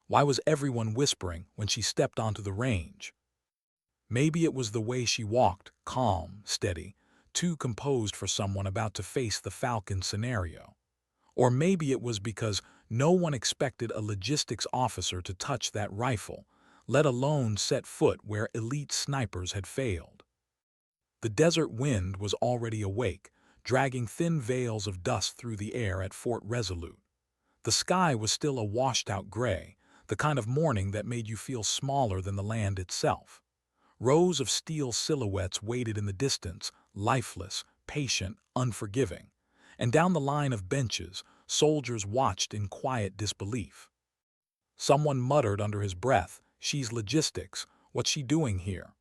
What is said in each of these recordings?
Why was everyone whispering when she stepped onto the range? Maybe it was the way she walked, calm, steady, too composed for someone about to face the Falcon scenario. Or maybe it was because no one expected a logistics officer to touch that rifle, let alone set foot where elite snipers had failed. The desert wind was already awake, dragging thin veils of dust through the air at Fort Resolute. The sky was still a washed-out gray, the kind of morning that made you feel smaller than the land itself. Rows of steel silhouettes waited in the distance, lifeless, patient, unforgiving. And down the line of benches, soldiers watched in quiet disbelief. Someone muttered under his breath, "She's logistics. What's she doing here?"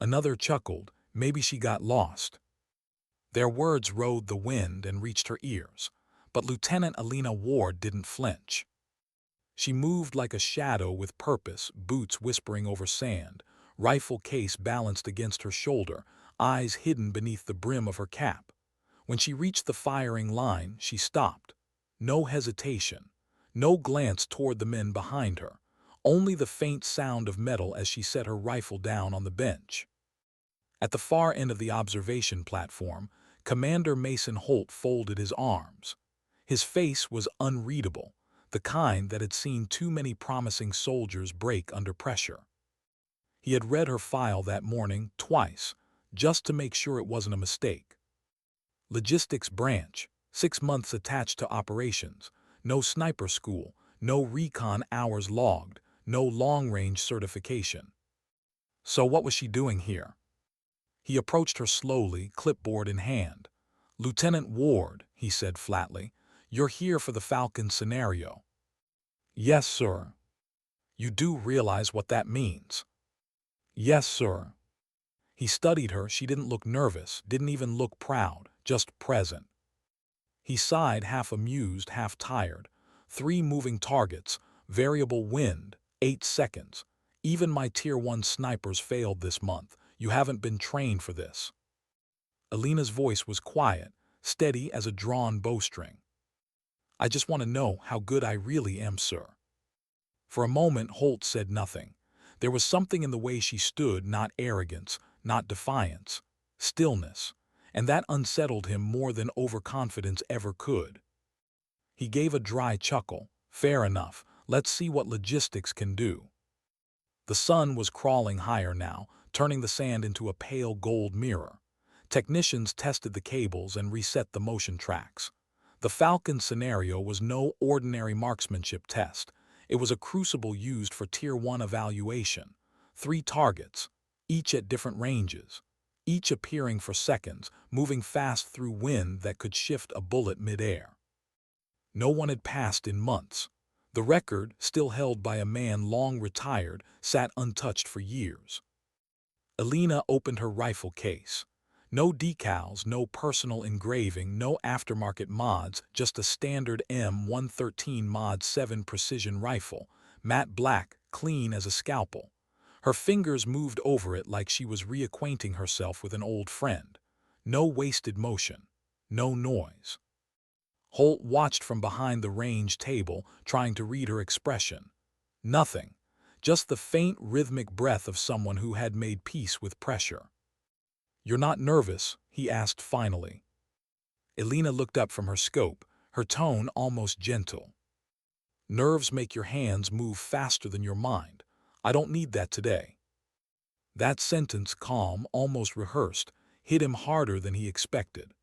Another chuckled, "Maybe she got lost." Their words rode the wind and reached her ears, but Lieutenant Alina Ward didn't flinch. She moved like a shadow with purpose, boots whispering over sand, rifle case balanced against her shoulder, eyes hidden beneath the brim of her cap. When she reached the firing line, she stopped. No hesitation, no glance toward the men behind her, only the faint sound of metal as she set her rifle down on the bench. At the far end of the observation platform, Commander Mason Holt folded his arms. His face was unreadable, the kind that had seen too many promising soldiers break under pressure. He had read her file that morning twice, just to make sure it wasn't a mistake. Logistics branch, 6 months attached to operations, no sniper school, no recon hours logged, no long-range certification. So what was she doing here? He approached her slowly, clipboard in hand. "Lieutenant Ward," he said flatly, "you're here for the Falcon scenario." "Yes, sir." "You do realize what that means?" "Yes, sir." He studied her. She didn't look nervous, didn't even look proud, just present. He sighed, half amused, half tired. 3 moving targets, variable wind, 8 seconds. Even my Tier 1 snipers failed this month. You haven't been trained for this. Alina's voice was quiet, steady as a drawn bowstring. "I just want to know how good I really am, sir." For a moment, Holt said nothing. There was something in the way she stood, not arrogance, not defiance, stillness, and that unsettled him more than overconfidence ever could. He gave a dry chuckle. "Fair enough, let's see what logistics can do." The sun was crawling higher now, turning the sand into a pale gold mirror. Technicians tested the cables and reset the motion tracks. The Falcon scenario was no ordinary marksmanship test. It was a crucible used for Tier 1 evaluation. 3 targets, each at different ranges, each appearing for seconds, moving fast through wind that could shift a bullet mid-air. No one had passed in months. The record, still held by a man long retired, sat untouched for years. Alina opened her rifle case. No decals, no personal engraving, no aftermarket mods, just a standard M113 Mod 7 precision rifle, matte black, clean as a scalpel. Her fingers moved over it like she was reacquainting herself with an old friend. No wasted motion, no noise. Holt watched from behind the range table, trying to read her expression. Nothing, just the faint rhythmic breath of someone who had made peace with pressure. "You're not nervous?" he asked finally. Alina looked up from her scope, her tone almost gentle. "Nerves make your hands move faster than your mind. I don't need that today." That sentence, calm, almost rehearsed, hit him harder than he expected.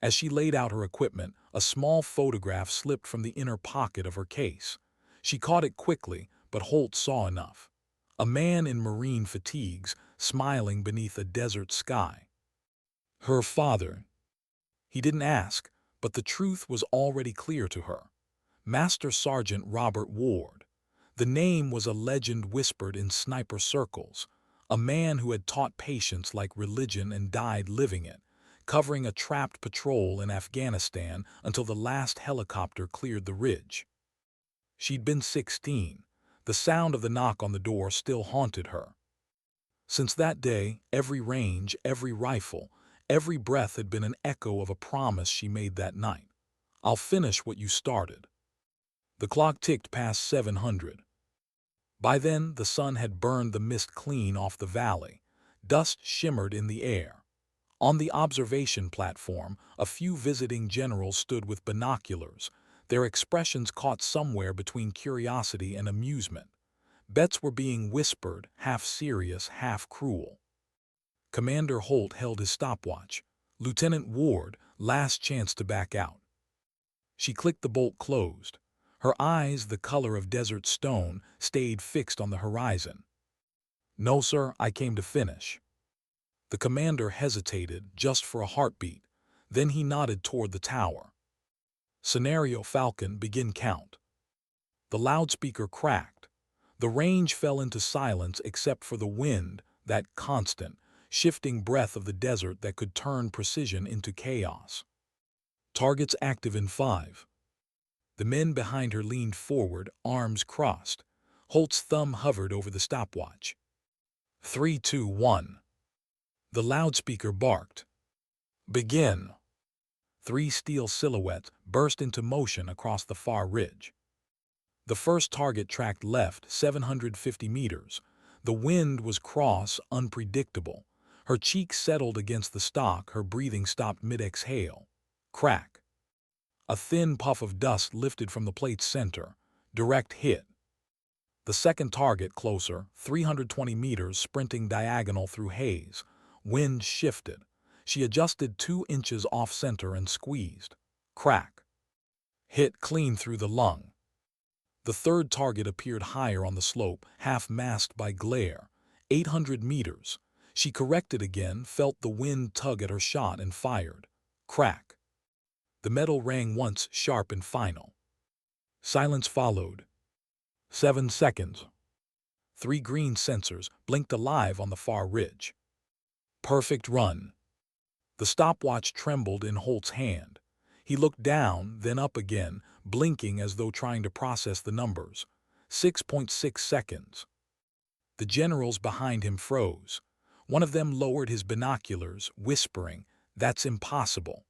As she laid out her equipment, a small photograph slipped from the inner pocket of her case. She caught it quickly, but Holt saw enough. A man in marine fatigues, smiling beneath a desert sky. Her father. He didn't ask, but the truth was already clear to her. Master Sergeant Robert Ward. The name was a legend whispered in sniper circles, a man who had taught patience like religion and died living it, covering a trapped patrol in Afghanistan until the last helicopter cleared the ridge. She'd been 16. The sound of the knock on the door still haunted her. Since that day, every range, every rifle, every breath had been an echo of a promise she made that night. "I'll finish what you started." The clock ticked past 700. By then, the sun had burned the mist clean off the valley. Dust shimmered in the air. On the observation platform, a few visiting generals stood with binoculars, their expressions caught somewhere between curiosity and amusement. Bets were being whispered, half serious, half cruel. Commander Holt held his stopwatch. Lieutenant Ward, last chance to back out. She clicked the bolt closed. Her eyes, the color of desert stone, stayed fixed on the horizon. "No, sir, I came to finish." The commander hesitated just for a heartbeat. Then he nodded toward the tower. "Scenario Falcon, begin count." The loudspeaker cracked. The range fell into silence except for the wind, that constant, shifting breath of the desert that could turn precision into chaos. "Targets active in 5. The men behind her leaned forward, arms crossed. Holt's thumb hovered over the stopwatch. 3, 2, 1. The loudspeaker barked. "Begin." 3 steel silhouettes burst into motion across the far ridge. The first target tracked left 750 meters. The wind was cross, unpredictable. Her cheek settled against the stock, her breathing stopped mid-exhale. Crack. A thin puff of dust lifted from the plate's center. Direct hit. The second target closer, 320 meters, sprinting diagonal through haze. Wind shifted. She adjusted 2 inches off-center and squeezed. Crack. Hit clean through the lung. The third target appeared higher on the slope, half masked by glare. 800 meters. She corrected again, felt the wind tug at her shot and fired. Crack. The metal rang once, sharp and final. Silence followed. 7 seconds. 3 green sensors blinked alive on the far ridge. Perfect run. The stopwatch trembled in Holt's hand. He looked down, then up again, blinking as though trying to process the numbers. 6.6 seconds. The generals behind him froze. One of them lowered his binoculars, whispering, "That's impossible."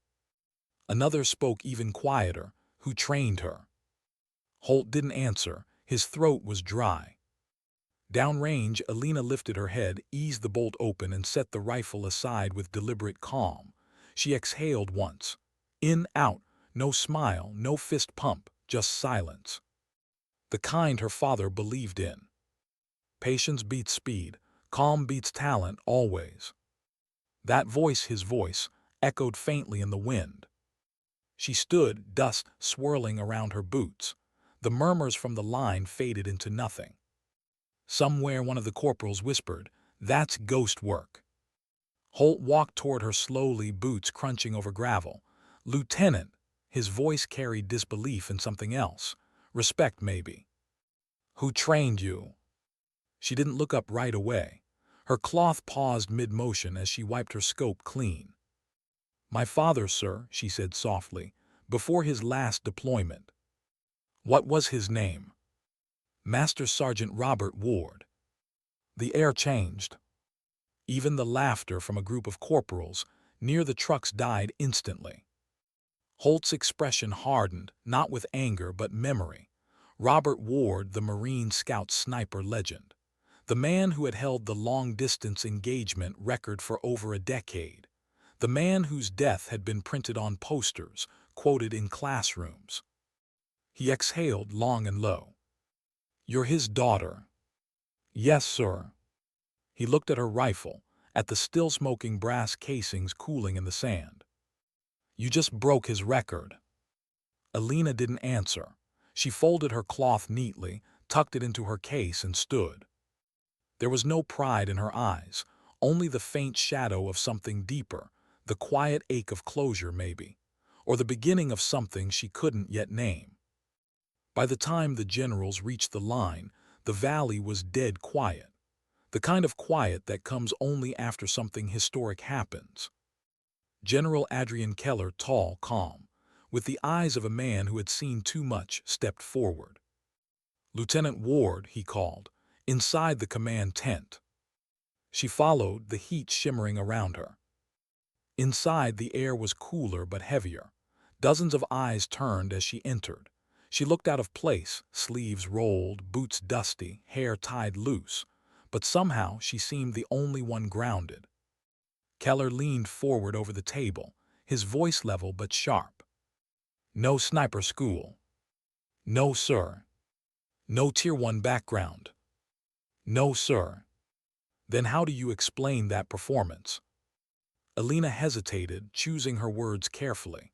Another spoke even quieter, "Who trained her?" Holt didn't answer. His throat was dry. Downrange, Alina lifted her head, eased the bolt open, and set the rifle aside with deliberate calm. She exhaled once. In, out, no smile, no fist pump, just silence. The kind her father believed in. Patience beats speed, calm beats talent, always. That voice, his voice, echoed faintly in the wind. She stood, dust swirling around her boots. The murmurs from the line faded into nothing. Somewhere one of the corporals whispered, "That's ghost work." Holt walked toward her slowly, boots crunching over gravel. "Lieutenant," his voice carried disbelief and something else. Respect, maybe. "Who trained you?" She didn't look up right away. Her cloth paused mid-motion as she wiped her scope clean. "My father, sir," she said softly, "before his last deployment." "What was his name?" "Master Sergeant Robert Ward." The air changed. Even the laughter from a group of corporals near the trucks died instantly. Holt's expression hardened, not with anger but memory. Robert Ward, the Marine Scout sniper legend. The man who had held the long-distance engagement record for over a decade. The man whose death had been printed on posters, quoted in classrooms. He exhaled long and low. "You're his daughter." "Yes, sir." He looked at her rifle, at the still-smoking brass casings cooling in the sand. "You just broke his record." Alina didn't answer. She folded her cloth neatly, tucked it into her case, and stood. There was no pride in her eyes, only the faint shadow of something deeper, the quiet ache of closure maybe, or the beginning of something she couldn't yet name. By the time the generals reached the line, the valley was dead quiet, the kind of quiet that comes only after something historic happens. General Adrian Keller, tall, calm, with the eyes of a man who had seen too much, stepped forward. "Lieutenant Ward," he called, inside the command tent. She followed, the heat shimmering around her. Inside, the air was cooler but heavier. Dozens of eyes turned as she entered. She looked out of place, sleeves rolled, boots dusty, hair tied loose, but somehow she seemed the only one grounded. Keller leaned forward over the table, his voice level but sharp. "No sniper school. No, sir. No Tier 1 background. No, sir." "Then how do you explain that performance?" Alina hesitated, choosing her words carefully.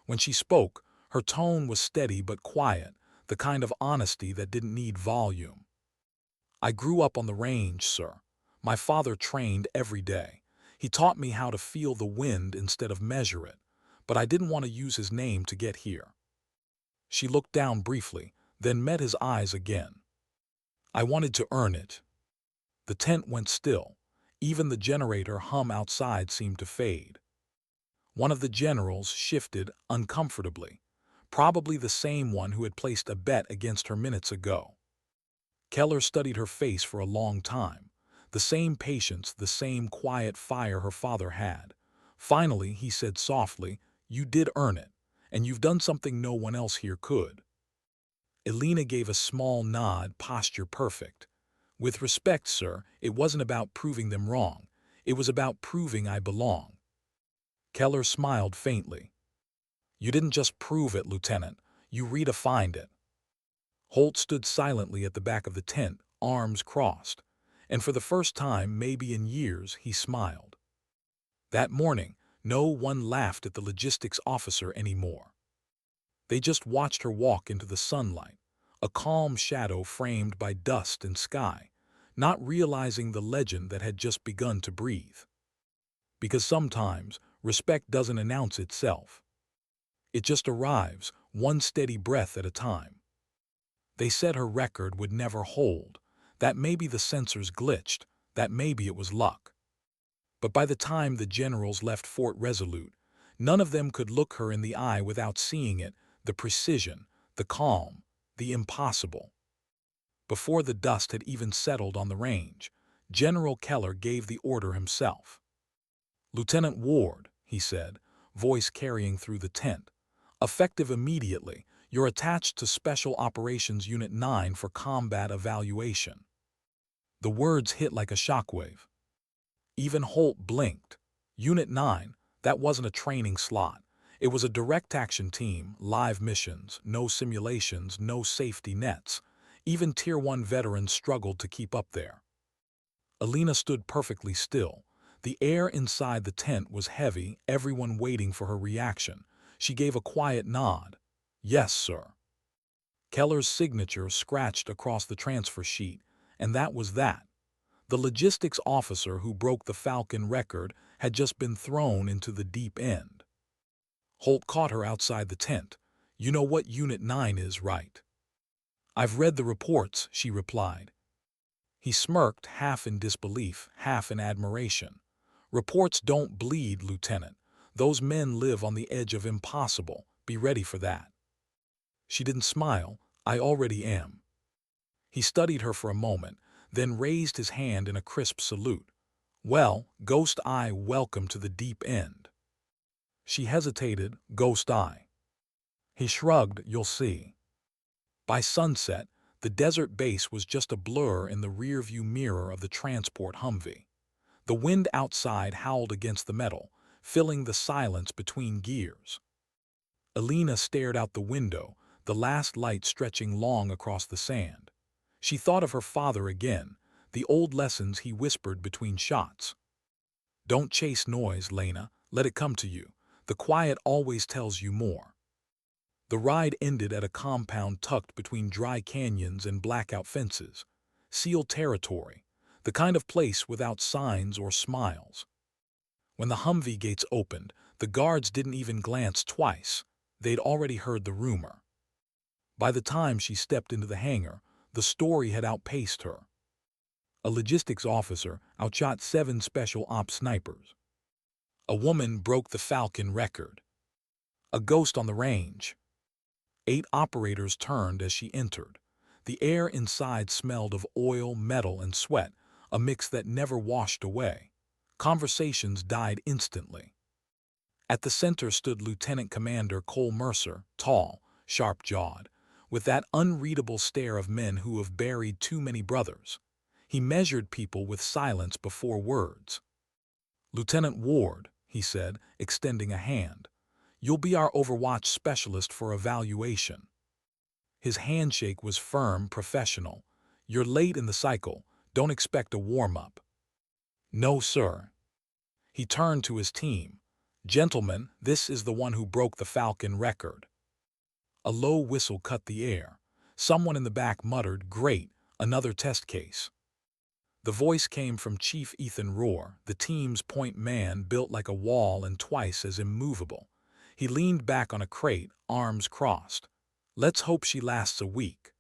When she spoke, her tone was steady but quiet, the kind of honesty that didn't need volume. "I grew up on the range, sir. My father trained every day. He taught me how to feel the wind instead of measure it, but I didn't want to use his name to get here." She looked down briefly, then met his eyes again. "I wanted to earn it." The tent went still. Even the generator hum outside seemed to fade. One of the generals shifted uncomfortably, probably the same one who had placed a bet against her minutes ago. Keller studied her face for a long time, the same patience, the same quiet fire her father had. Finally, he said softly, "You did earn it, and you've done something no one else here could." Elena gave a small nod, posture perfect. "With respect, sir, it wasn't about proving them wrong. It was about proving I belong." Keller smiled faintly. "You didn't just prove it, Lieutenant. You redefined it." Holt stood silently at the back of the tent, arms crossed, and for the first time, maybe in years, he smiled. That morning, no one laughed at the logistics officer anymore. They just watched her walk into the sunlight, a calm shadow framed by dust and sky, not realizing the legend that had just begun to breathe. Because sometimes, respect doesn't announce itself. It just arrives, one steady breath at a time. They said her record would never hold, that maybe the sensors glitched, that maybe it was luck. But by the time the generals left Fort Resolute, none of them could look her in the eye without seeing it, the precision, the calm, the impossible. Before the dust had even settled on the range, General Keller gave the order himself. "Lieutenant Ward," he said, voice carrying through the tent, "effective immediately, you're attached to Special Operations Unit 9 for combat evaluation." The words hit like a shockwave. Even Holt blinked. Unit 9, that wasn't a training slot. It was a direct action team, live missions, no simulations, no safety nets. Even Tier 1 veterans struggled to keep up there. Alina stood perfectly still. The air inside the tent was heavy, everyone waiting for her reaction. She gave a quiet nod. "Yes, sir." Keller's signature scratched across the transfer sheet, and that was that. The logistics officer who broke the Falcon record had just been thrown into the deep end. Holt caught her outside the tent. "You know what Unit 9 is, right?" "I've read the reports," she replied. He smirked, half in disbelief, half in admiration. "Reports don't bleed, Lieutenant. Those men live on the edge of impossible. Be ready for that." She didn't smile. "I already am." He studied her for a moment, then raised his hand in a crisp salute. "Well, Ghost Eye, welcome to the deep end." She hesitated. "Ghost Eye." He shrugged. "You'll see." By sunset, the desert base was just a blur in the rearview mirror of the transport Humvee. The wind outside howled against the metal, filling the silence between gears. Alina stared out the window, the last light stretching long across the sand. She thought of her father again, the old lessons he whispered between shots. "Don't chase noise, Lena. Let it come to you. The quiet always tells you more." The ride ended at a compound tucked between dry canyons and blackout fences. Sealed territory, the kind of place without signs or smiles. When the Humvee gates opened, the guards didn't even glance twice. They'd already heard the rumor. By the time she stepped into the hangar, the story had outpaced her. A logistics officer outshot 7 special ops snipers. A woman broke the Falcon record. A ghost on the range. 8 operators turned as she entered. The air inside smelled of oil, metal, and sweat, a mix that never washed away. Conversations died instantly. At the center stood Lieutenant Commander Cole Mercer, tall, sharp-jawed. with that unreadable stare of men who have buried too many brothers. He measured people with silence before words. "Lieutenant Ward," he said, extending a hand, "you'll be our Overwatch specialist for evaluation." His handshake was firm, professional. "You're late in the cycle. Don't expect a warm-up." "No, sir." He turned to his team. "Gentlemen, this is the one who broke the Falcon record." A low whistle cut the air. Someone in the back muttered, "Great, another test case." The voice came from Chief Ethan Rohr, the team's point man, built like a wall and twice as immovable. He leaned back on a crate, arms crossed. "Let's hope she lasts a week."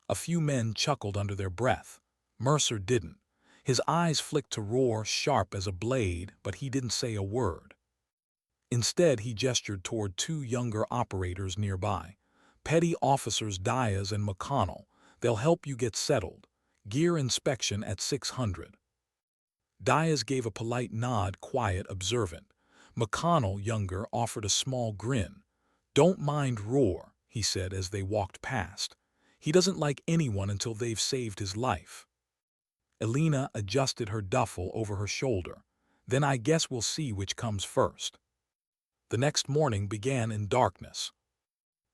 A few men chuckled under their breath. Mercer didn't. His eyes flicked to Rohr, sharp as a blade, but he didn't say a word. Instead, he gestured toward two younger operators nearby. "Petty Officers Diaz and McConnell. They'll help you get settled. Gear inspection at 600. Diaz gave a polite nod, quiet, observant. McConnell, younger, offered a small grin. "Don't mind Rohr," he said as they walked past. "He doesn't like anyone until they've saved his life." Elena adjusted her duffel over her shoulder. "Then I guess we'll see which comes first." The next morning began in darkness.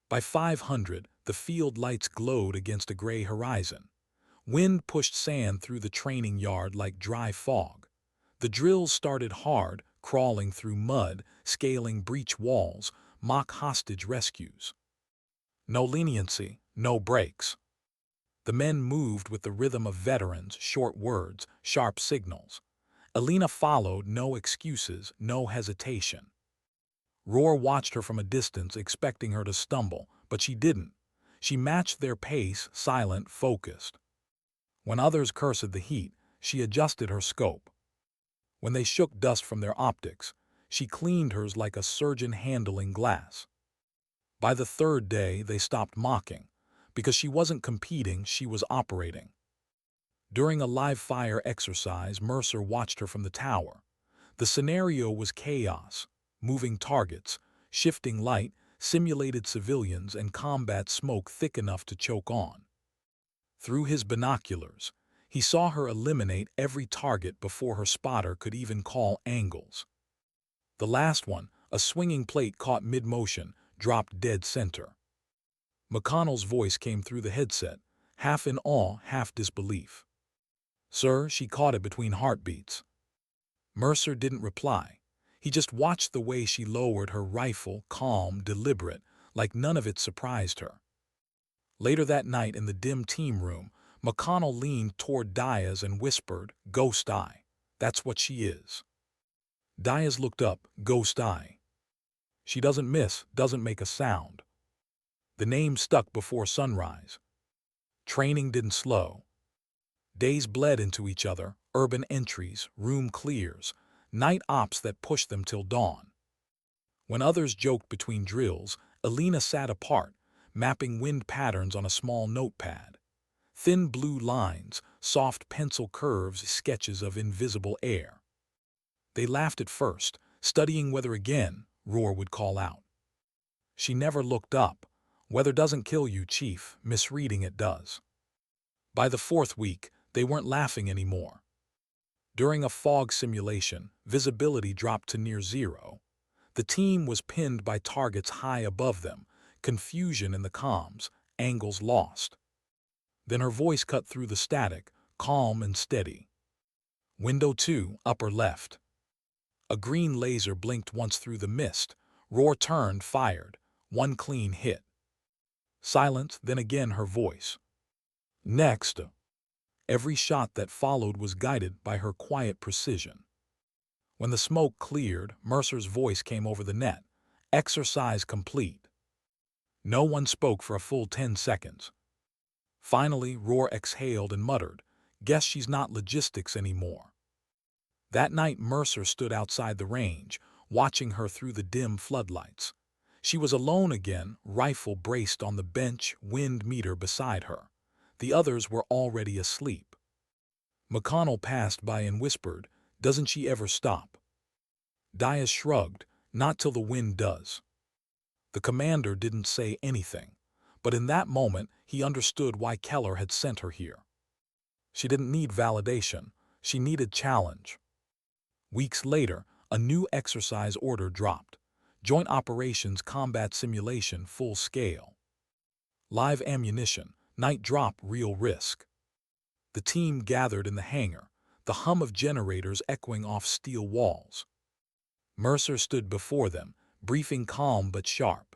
By 500, the field lights glowed against a gray horizon. Wind pushed sand through the training yard like dry fog. The drills started hard, crawling through mud, scaling breach walls, mock hostage rescues. No leniency, no breaks. The men moved with the rhythm of veterans, short words, sharp signals. Elena followed, no excuses, no hesitation. Rohr watched her from a distance, expecting her to stumble, but she didn't. She matched their pace, silent, focused. When others cursed the heat, she adjusted her scope. When they shook dust from their optics, she cleaned hers like a surgeon handling glass. By the third day, they stopped mocking. Because she wasn't competing, she was operating. During a live-fire exercise, Mercer watched her from the tower. The scenario was chaos. Moving targets, shifting light, simulated civilians, and combat smoke thick enough to choke on. Through his binoculars, he saw her eliminate every target before her spotter could even call angles. The last one, a swinging plate caught mid-motion, dropped dead center. McConnell's voice came through the headset, half in awe, half disbelief. "Sir, she caught it between heartbeats." Mercer didn't reply. He just watched the way she lowered her rifle, calm, deliberate, like none of it surprised her. Later that night in the dim team room, McConnell leaned toward Diaz and whispered, "Ghost Eye. That's what she is." Diaz looked up, "Ghost Eye. She doesn't miss, doesn't make a sound." The name stuck before sunrise. Training didn't slow. Days bled into each other, urban entries, room clears, night ops that pushed them till dawn. When others joked between drills, Elena sat apart, mapping wind patterns on a small notepad. Thin blue lines, soft pencil curves, sketches of invisible air. They laughed at first, studying whether again, Rohr would call out. She never looked up. "Weather doesn't kill you, Chief, misreading it does." By the fourth week, they weren't laughing anymore. During a fog simulation, visibility dropped to near zero. The team was pinned by targets high above them, confusion in the comms, angles lost. Then her voice cut through the static, calm and steady. "Window 2, upper left." A green laser blinked once through the mist. Rohr turned, fired. One clean hit. Silence, then again her voice. "Next." Every shot that followed was guided by her quiet precision. When the smoke cleared, Mercer's voice came over the net. "Exercise complete." No one spoke for a full 10 seconds. Finally, Rohr exhaled and muttered, "Guess she's not logistics anymore." That night, Mercer stood outside the range, watching her through the dim floodlights. She was alone again, rifle braced on the bench, wind meter beside her. The others were already asleep. McConnell passed by and whispered, "Doesn't she ever stop?" Diaz shrugged, "Not till the wind does." The commander didn't say anything. But in that moment, he understood why Keller had sent her here. She didn't need validation. She needed challenge. Weeks later, a new exercise order dropped. Joint Operations Combat Simulation Full Scale. Live ammunition, night drop, real risk. The team gathered in the hangar, the hum of generators echoing off steel walls. Mercer stood before them, briefing calm but sharp.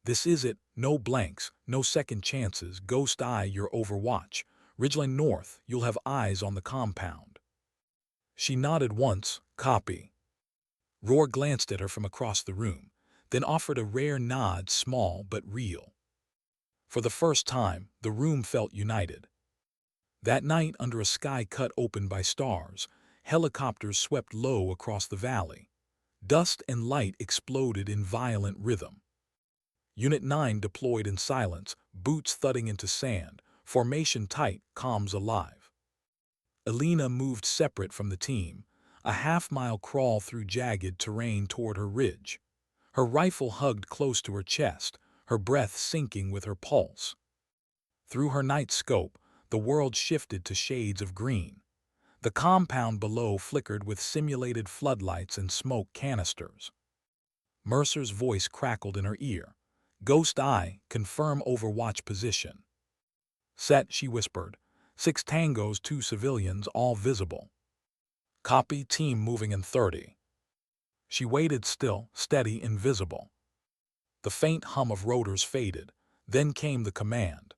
This is it, no blanks, no second chances, Ghost Eye, your overwatch. Ridgeline North, you'll have eyes on the compound. She nodded once, copy. Roar glanced at her from across the room, then offered a rare nod, small but real. For the first time, the room felt united. That night, under a sky cut open by stars, helicopters swept low across the valley. Dust and light exploded in violent rhythm. Unit 9 deployed in silence, boots thudding into sand, formation tight, comms alive. Alina moved separate from the team, a half-mile crawl through jagged terrain toward her ridge. Her rifle hugged close to her chest, her breath syncing with her pulse. Through her night scope, the world shifted to shades of green. The compound below flickered with simulated floodlights and smoke canisters. Mercer's voice crackled in her ear. Ghost Eye, confirm overwatch position. Set, she whispered. 6 tangos, 2 civilians, all visible. Copy, team moving in 30. She waited still, steady, invisible. The faint hum of rotors faded. Then came the command.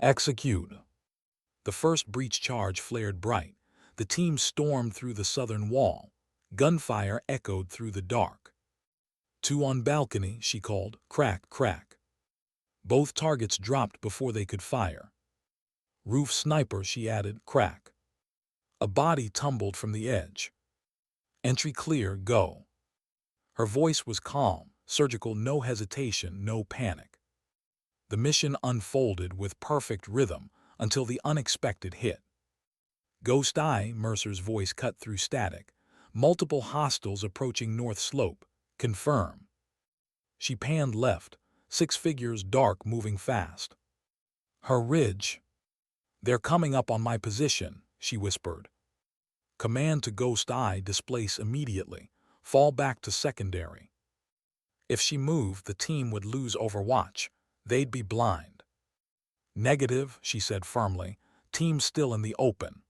Execute. The first breach charge flared bright. The team stormed through the southern wall. Gunfire echoed through the dark. 2 on balcony, she called. Crack, crack. Both targets dropped before they could fire. Roof sniper, she added. Crack. A body tumbled from the edge. Entry clear, go. Her voice was calm, surgical, no hesitation, no panic. The mission unfolded with perfect rhythm until the unexpected hit. Ghost Eye, Mercer's voice cut through static. Multiple hostiles approaching North Slope. Confirm. She panned left, 6 figures dark moving fast. Her ridge. They're coming up on my position, she whispered. Command to Ghost Eye, displace immediately. Fall back to secondary. If she moved, the team would lose overwatch. They'd be blind. Negative, she said firmly. Team still in the open.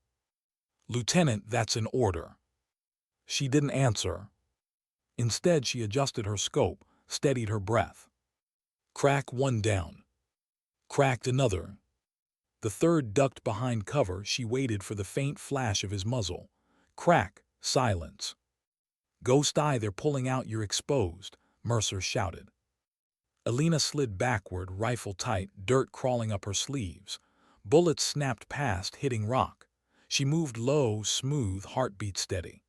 Lieutenant, that's an order. She didn't answer. Instead, she adjusted her scope, steadied her breath. Crack, 1 down. Cracked another. The third ducked behind cover. She waited for the faint flash of his muzzle. Crack, silence. Ghost Eye, they're pulling out, you're exposed, Mercer shouted. Alina slid backward, rifle tight, dirt crawling up her sleeves. Bullets snapped past, hitting rock. She moved low, smooth, heartbeat steady.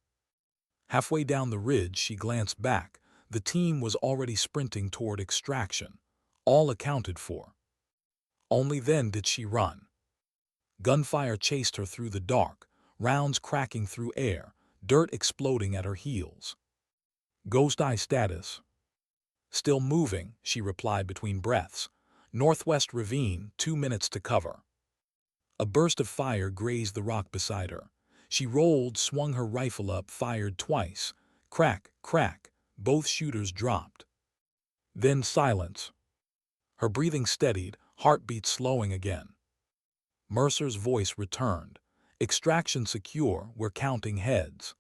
Halfway down the ridge, she glanced back. The team was already sprinting toward extraction, all accounted for. Only then did she run. Gunfire chased her through the dark, rounds cracking through air, dirt exploding at her heels. Ghost Eye status. Still moving, she replied between breaths. Northwest ravine, 2 minutes to cover. A burst of fire grazed the rock beside her. She rolled, swung her rifle up, fired twice. Crack, crack, both shooters dropped. Then silence. Her breathing steadied, heartbeat slowing again. Mercer's voice returned. Extraction secure, we're counting heads.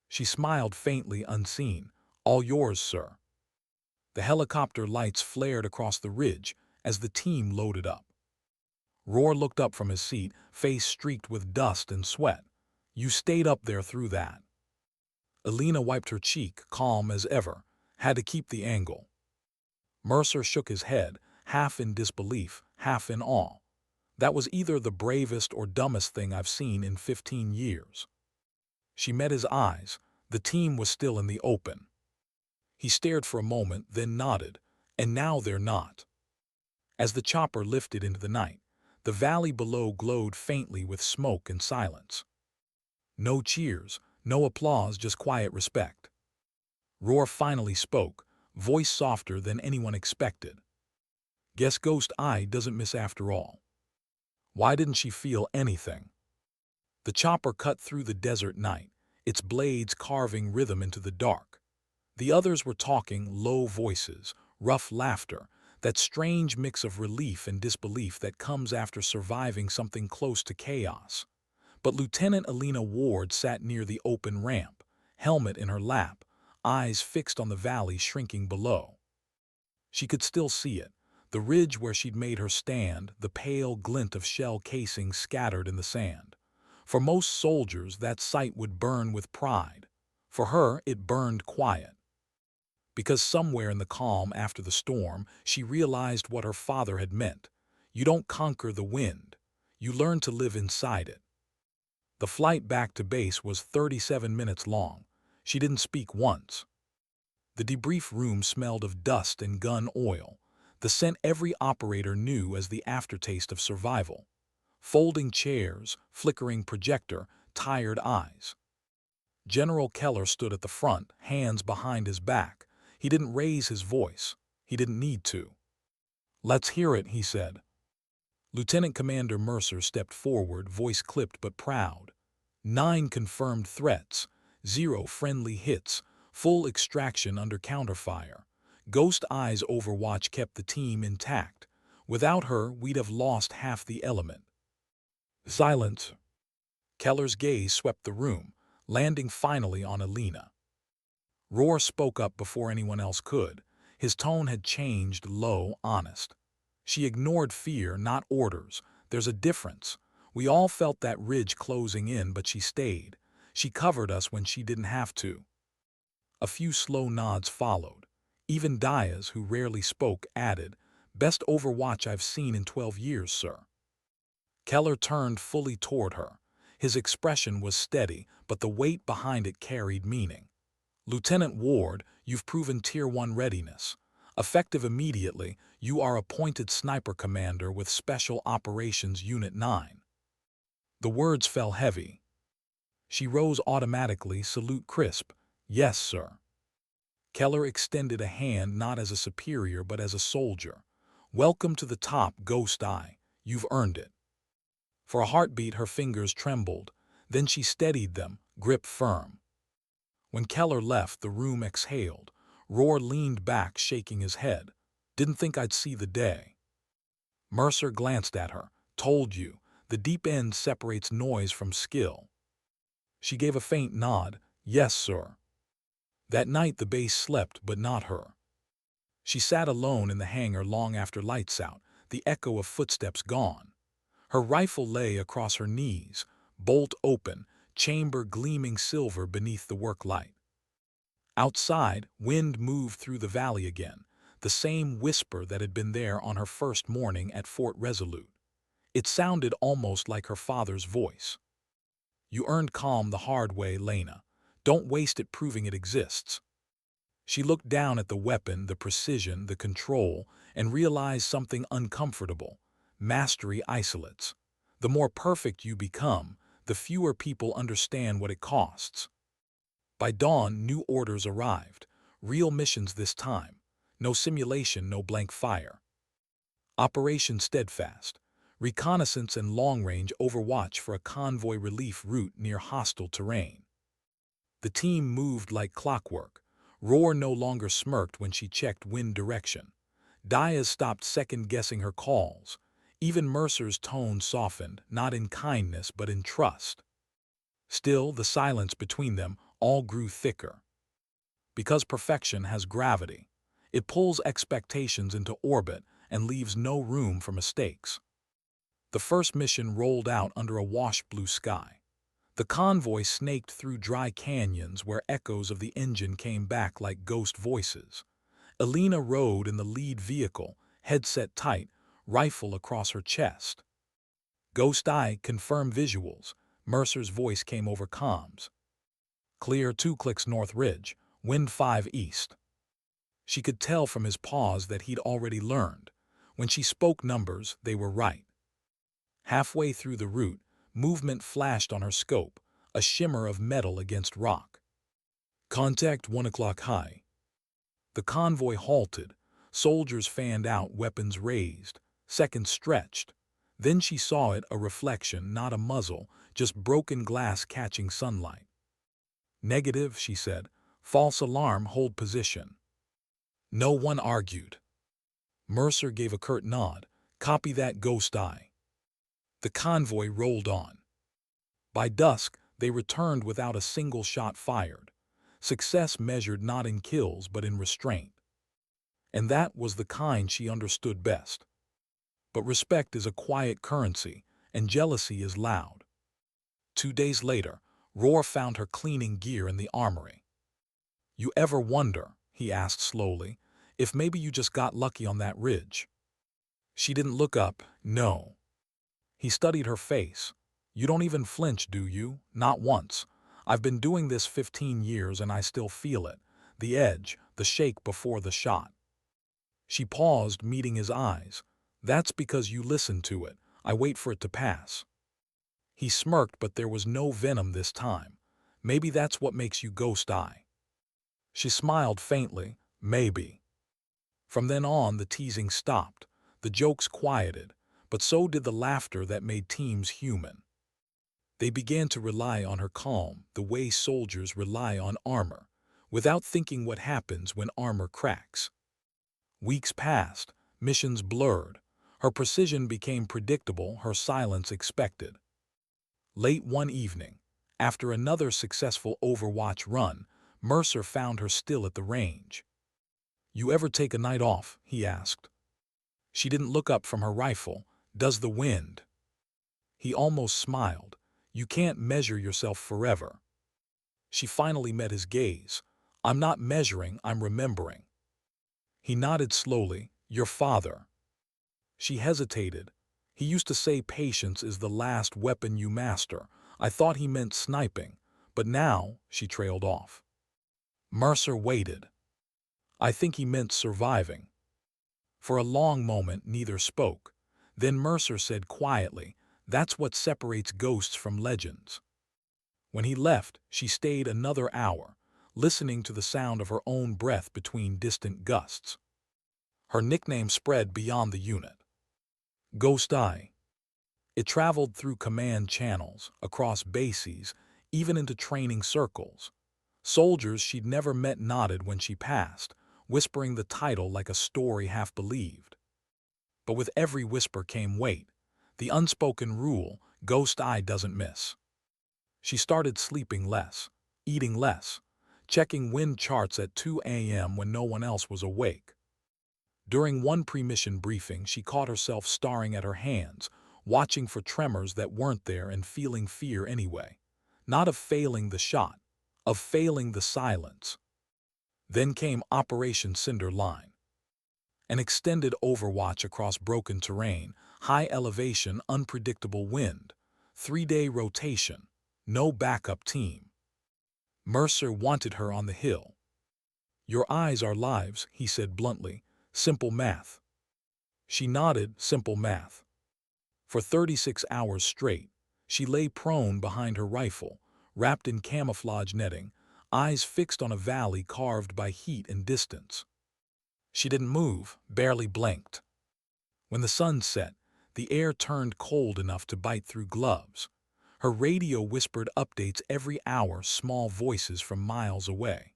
She smiled faintly, unseen. All yours, sir. The helicopter lights flared across the ridge as the team loaded up. Roar looked up from his seat, face streaked with dust and sweat. You stayed up there through that. Alina wiped her cheek, calm as ever. Had to keep the angle. Mercer shook his head, half in disbelief, half in awe. That was either the bravest or dumbest thing I've seen in 15 years. She met his eyes. The team was still in the open. He stared for a moment, then nodded. And now they're not. As the chopper lifted into the night, the valley below glowed faintly with smoke and silence. No cheers, no applause, just quiet respect. Roar finally spoke, voice softer than anyone expected. Guess Ghost Eye doesn't miss after all. Why didn't she feel anything? The chopper cut through the desert night, its blades carving rhythm into the dark. The others were talking, low voices, rough laughter, that strange mix of relief and disbelief that comes after surviving something close to chaos. But Lieutenant Alina Ward sat near the open ramp, helmet in her lap, eyes fixed on the valley shrinking below. She could still see it, the ridge where she'd made her stand, the pale glint of shell casings scattered in the sand. For most soldiers, that sight would burn with pride. For her, it burned quiet. Because somewhere in the calm after the storm, she realized what her father had meant. You don't conquer the wind. You learn to live inside it. The flight back to base was 37 minutes long. She didn't speak once. The debrief room smelled of dust and gun oil, the scent every operator knew as the aftertaste of survival. Folding chairs, flickering projector, tired eyes. General Keller stood at the front, hands behind his back. He didn't raise his voice. He didn't need to. "Let's hear it," he said. Lieutenant Commander Mercer stepped forward, voice clipped but proud. 9 confirmed threats, 0 friendly hits, full extraction under counterfire. Ghost Eye's overwatch kept the team intact. Without her, we'd have lost half the element. Silence. Keller's gaze swept the room, landing finally on Alina. Roar spoke up before anyone else could. His tone had changed, low, honest. She ignored fear, not orders. There's a difference. We all felt that ridge closing in, but she stayed. She covered us when she didn't have to. A few slow nods followed. Even Diaz, who rarely spoke, added, "Best overwatch I've seen in 12 years, sir." Keller turned fully toward her. His expression was steady, but the weight behind it carried meaning. "Lieutenant Ward, you've proven Tier 1 readiness. Effective immediately, you are appointed Sniper Commander with Special Operations Unit 9. The words fell heavy. She rose automatically, salute crisp. "Yes, sir." Keller extended a hand not as a superior but as a soldier. "Welcome to the top, Ghost Eye. You've earned it." For a heartbeat her fingers trembled. Then she steadied them, grip firm. When Keller left, the room exhaled. Roar leaned back, shaking his head. "Didn't think I'd see the day." Mercer glanced at her. "Told you, the deep end separates noise from skill." She gave a faint nod. "Yes, sir." That night the base slept, but not her. She sat alone in the hangar long after lights out, the echo of footsteps gone. Her rifle lay across her knees, bolt open, chamber gleaming silver beneath the work light. Outside, wind moved through the valley again, the same whisper that had been there on her first morning at Fort Resolute. It sounded almost like her father's voice. "You earned calm the hard way, Lena. Don't waste it proving it exists." She looked down at the weapon, the precision, the control, and realized something uncomfortable. Mastery isolates. The more perfect you become, the fewer people understand what it costs. By dawn, new orders arrived. Real missions this time. No simulation, no blank fire. Operation Steadfast. Reconnaissance and long-range overwatch for a convoy relief route near hostile terrain. The team moved like clockwork. Roar no longer smirked when she checked wind direction. Diaz stopped second-guessing her calls. Even Mercer's tone softened, not in kindness but in trust. Still, the silence between them all grew thicker. Because perfection has gravity. It pulls expectations into orbit and leaves no room for mistakes. The first mission rolled out under a wash-blue sky. The convoy snaked through dry canyons where echoes of the engine came back like ghost voices. Alina rode in the lead vehicle, headset tight, rifle across her chest. "Ghost Eye, confirm visuals." Mercer's voice came over comms. "Clear 2 clicks north ridge, wind 5 east." She could tell from his pause that he'd already learned. When she spoke numbers, they were right. Halfway through the route, movement flashed on her scope, a shimmer of metal against rock. "Contact 1 o'clock high." The convoy halted. Soldiers fanned out, weapons raised, seconds stretched. Then she saw it, a reflection, not a muzzle, just broken glass catching sunlight. Negative, she said. False alarm, hold position. No one argued. Mercer gave a curt nod. Copy that, ghost eye. The convoy rolled on. By dusk, they returned without a single shot fired. Success measured not in kills but in restraint. And that was the kind she understood best. But respect is a quiet currency, and jealousy is loud. 2 days later, Roar found her cleaning gear in the armory. You ever wonder, he asked slowly, if maybe you just got lucky on that ridge? She didn't look up, no. He studied her face. You don't even flinch, do you? Not once. I've been doing this 15 years and I still feel it. The edge, the shake before the shot. She paused, meeting his eyes. That's because you listen to it. I wait for it to pass. He smirked, but there was no venom this time. Maybe that's what makes you ghost eye. She smiled faintly. Maybe. From then on, the teasing stopped. The jokes quieted, but so did the laughter that made teams human. They began to rely on her calm, the way soldiers rely on armor, without thinking what happens when armor cracks. Weeks passed, missions blurred. Her precision became predictable, her silence expected. Late one evening, after another successful Overwatch run, Mercer found her still at the range. You ever take a night off? He asked. She didn't look up from her rifle. Does the wind? He almost smiled. You can't measure yourself forever. She finally met his gaze. I'm not measuring, I'm remembering. He nodded slowly. Your father. She hesitated. He used to say patience is the last weapon you master. I thought he meant sniping, but now, she trailed off. Mercer waited. I think he meant surviving. For a long moment, neither spoke. Then Mercer said quietly, that's what separates ghosts from legends. When he left, she stayed another hour, listening to the sound of her own breath between distant gusts. Her nickname spread beyond the unit. Ghost Eye. It traveled through command channels, across bases, even into training circles. Soldiers she'd never met nodded when she passed, whispering the title like a story half believed. But with every whisper came weight. The unspoken rule, Ghost Eye doesn't miss. She started sleeping less, eating less, checking wind charts at 2 a.m. when no one else was awake. During one pre-mission briefing, she caught herself staring at her hands, watching for tremors that weren't there and feeling fear anyway. Not of failing the shot, of failing the silence. Then came Operation Cinder Line. An extended overwatch across broken terrain, high elevation, unpredictable wind, 3-day rotation, no backup team. Mercer wanted her on the hill. Your eyes are lives, he said bluntly. Simple math. She nodded, simple math. For 36 hours straight, she lay prone behind her rifle, wrapped in camouflage netting, eyes fixed on a valley carved by heat and distance. She didn't move, barely blinked. When the sun set, the air turned cold enough to bite through gloves. Her radio whispered updates every hour, small voices from miles away.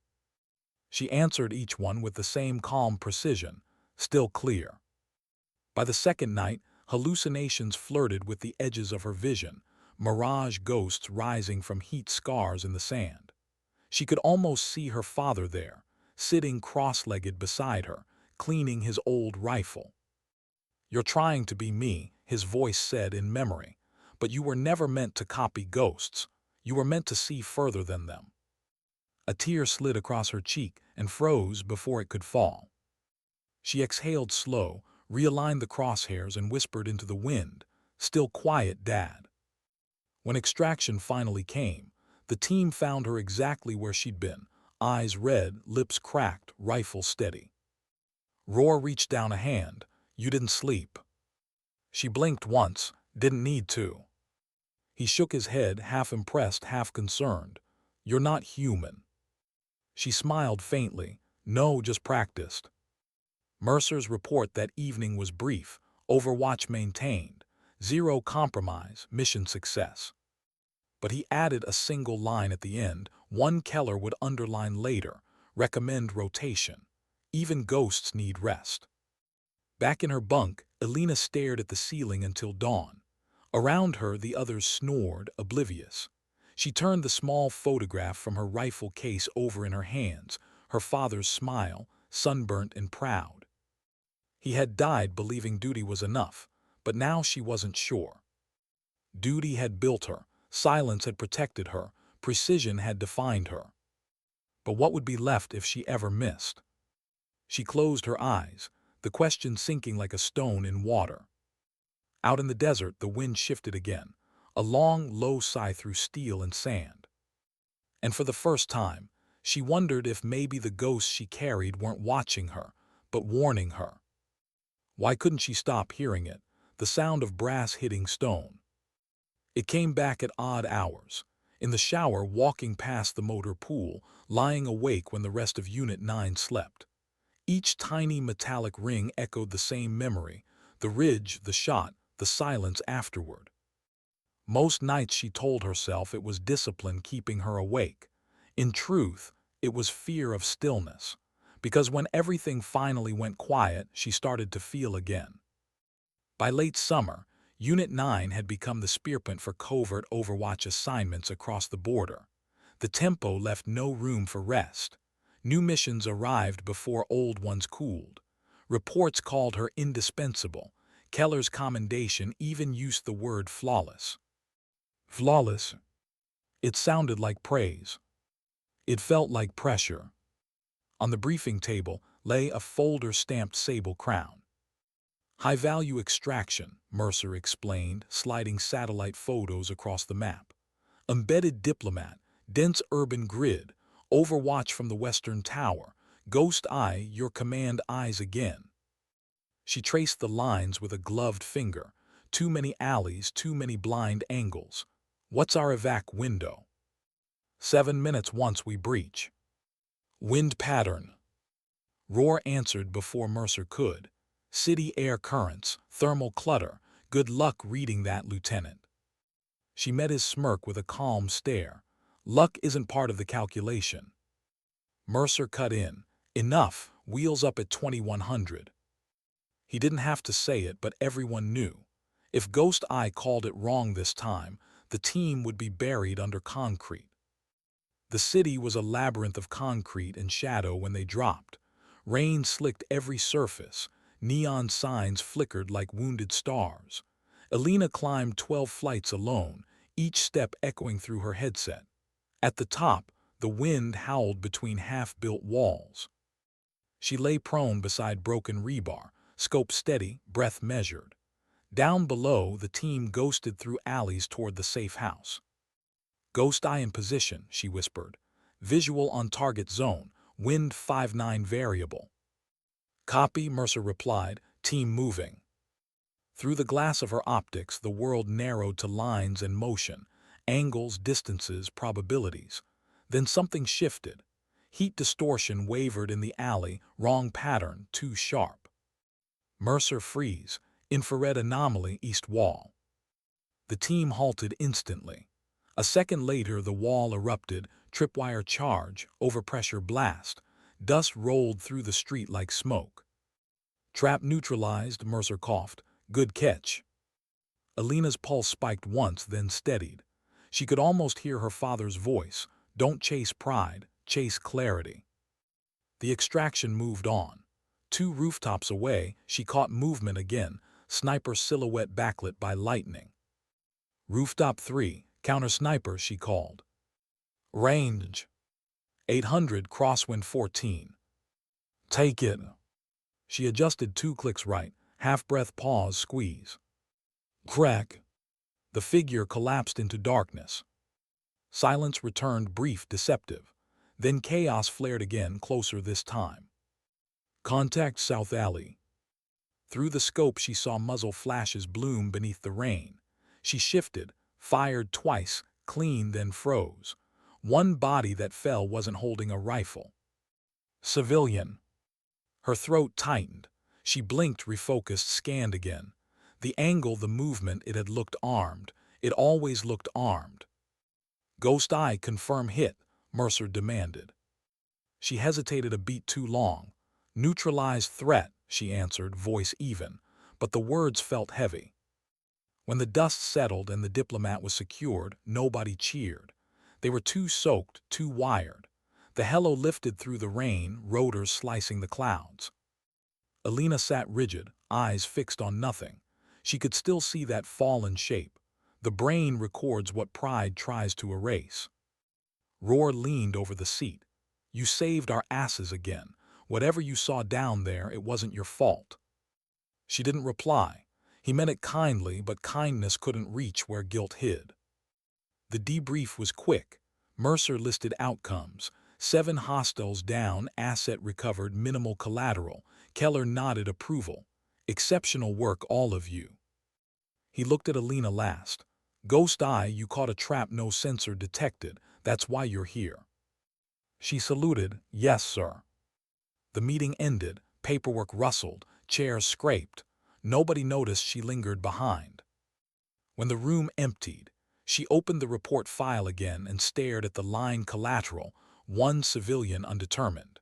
She answered each one with the same calm precision, still clear. By the second night, hallucinations flirted with the edges of her vision, mirage ghosts rising from heat scars in the sand. She could almost see her father there, sitting cross-legged beside her, cleaning his old rifle. You're trying to be me, his voice said in memory, but you were never meant to copy ghosts. You were meant to see further than them. A tear slid across her cheek and froze before it could fall. She exhaled slow, realigned the crosshairs and whispered into the wind, still quiet, Dad. When extraction finally came, the team found her exactly where she'd been, eyes red, lips cracked, rifle steady. Roar reached down a hand. You didn't sleep. She blinked once, didn't need to. He shook his head, half impressed, half concerned. You're not human. She smiled faintly. No, just practiced. Mercer's report that evening was brief, Overwatch maintained, zero compromise, mission success. But he added a single line at the end, one Keller would underline later, recommend rotation. Even ghosts need rest. Back in her bunk, Elena stared at the ceiling until dawn. Around her, the others snored, oblivious. She turned the small photograph from her rifle case over in her hands, her father's smile, sunburnt and proud. He had died believing duty was enough, but now she wasn't sure. Duty had built her, silence had protected her, precision had defined her. But what would be left if she ever missed? She closed her eyes, the question sinking like a stone in water. Out in the desert, the wind shifted again, a long, low sigh through steel and sand. And for the first time, she wondered if maybe the ghosts she carried weren't watching her, but warning her. Why couldn't she stop hearing it, the sound of brass hitting stone? It came back at odd hours, in the shower walking past the motor pool, lying awake when the rest of Unit 9 slept. Each tiny metallic ring echoed the same memory, the ridge, the shot, the silence afterward. Most nights she told herself it was discipline keeping her awake. In truth, it was fear of stillness, because when everything finally went quiet, she started to feel again. By late summer, Unit 9 had become the spearpoint for covert Overwatch assignments across the border. The tempo left no room for rest. New missions arrived before old ones cooled. Reports called her indispensable. Keller's commendation even used the word flawless. Flawless. It sounded like praise. It felt like pressure. On the briefing table lay a folder stamped sable crown. High-value extraction, Mercer explained, sliding satellite photos across the map. Embedded diplomat, dense urban grid, Overwatch from the Western Tower, Ghost Eye, your command eyes again. She traced the lines with a gloved finger. Too many alleys, too many blind angles. What's our evac window? 7 minutes once we breach. Wind pattern. Roar answered before Mercer could. City air currents, thermal clutter. Good luck reading that, Lieutenant. She met his smirk with a calm stare. Luck isn't part of the calculation. Mercer cut in. Enough, wheels up at 2100. He didn't have to say it, but everyone knew. If Ghost Eye called it wrong this time, the team would be buried under concrete. The city was a labyrinth of concrete and shadow when they dropped. Rain slicked every surface. Neon signs flickered like wounded stars. Elena climbed 12 flights alone, each step echoing through her headset. At the top, the wind howled between half-built walls. She lay prone beside broken rebar, scope steady, breath measured. Down below, the team ghosted through alleys toward the safe house. Ghost Eye in position, she whispered. Visual on target zone, wind 5-9 variable. Copy, Mercer replied, team moving. Through the glass of her optics, the world narrowed to lines and motion, angles, distances, probabilities. Then something shifted. Heat distortion wavered in the alley, wrong pattern, too sharp. Mercer freeze, infrared anomaly, east wall. The team halted instantly. A second later, the wall erupted, tripwire charge, overpressure blast. Dust rolled through the street like smoke. Trap neutralized, Mercer coughed. Good catch. Elena's pulse spiked once, then steadied. She could almost hear her father's voice. Don't chase pride, chase clarity. The extraction moved on. 2 rooftops away, she caught movement again, sniper silhouette backlit by lightning. Rooftop 3, counter-sniper, she called. Range. 800, crosswind 14. Take it. She adjusted 2 clicks right, half-breath pause, squeeze. Crack. The figure collapsed into darkness. Silence returned, brief, deceptive. Then chaos flared again, closer this time. Contact South Alley. Through the scope she saw muzzle flashes bloom beneath the rain. She shifted, fired twice, clean, then froze. One body that fell wasn't holding a rifle. Civilian. Her throat tightened. She blinked, refocused, scanned again. The angle, the movement, it had looked armed. It always looked armed. Ghost eye, confirm hit, Mercer demanded. She hesitated a beat too long. Neutralize threat, she answered, voice even, but the words felt heavy. When the dust settled and the diplomat was secured, nobody cheered. They were too soaked, too wired. The helo lifted through the rain, rotors slicing the clouds. Alina sat rigid, eyes fixed on nothing. She could still see that fallen shape. The brain records what pride tries to erase. Roar leaned over the seat. You saved our asses again. Whatever you saw down there, it wasn't your fault. She didn't reply. He meant it kindly, but kindness couldn't reach where guilt hid. The debrief was quick. Mercer listed outcomes. 7 hostiles down, asset recovered, minimal collateral. Keller nodded approval. Exceptional work, all of you. He looked at Alina last. Ghost eye, you caught a trap no sensor detected. That's why you're here. She saluted. Yes, sir. The meeting ended. Paperwork rustled. Chairs scraped. Nobody noticed she lingered behind. When the room emptied, she opened the report file again and stared at the line collateral, 1 civilian undetermined.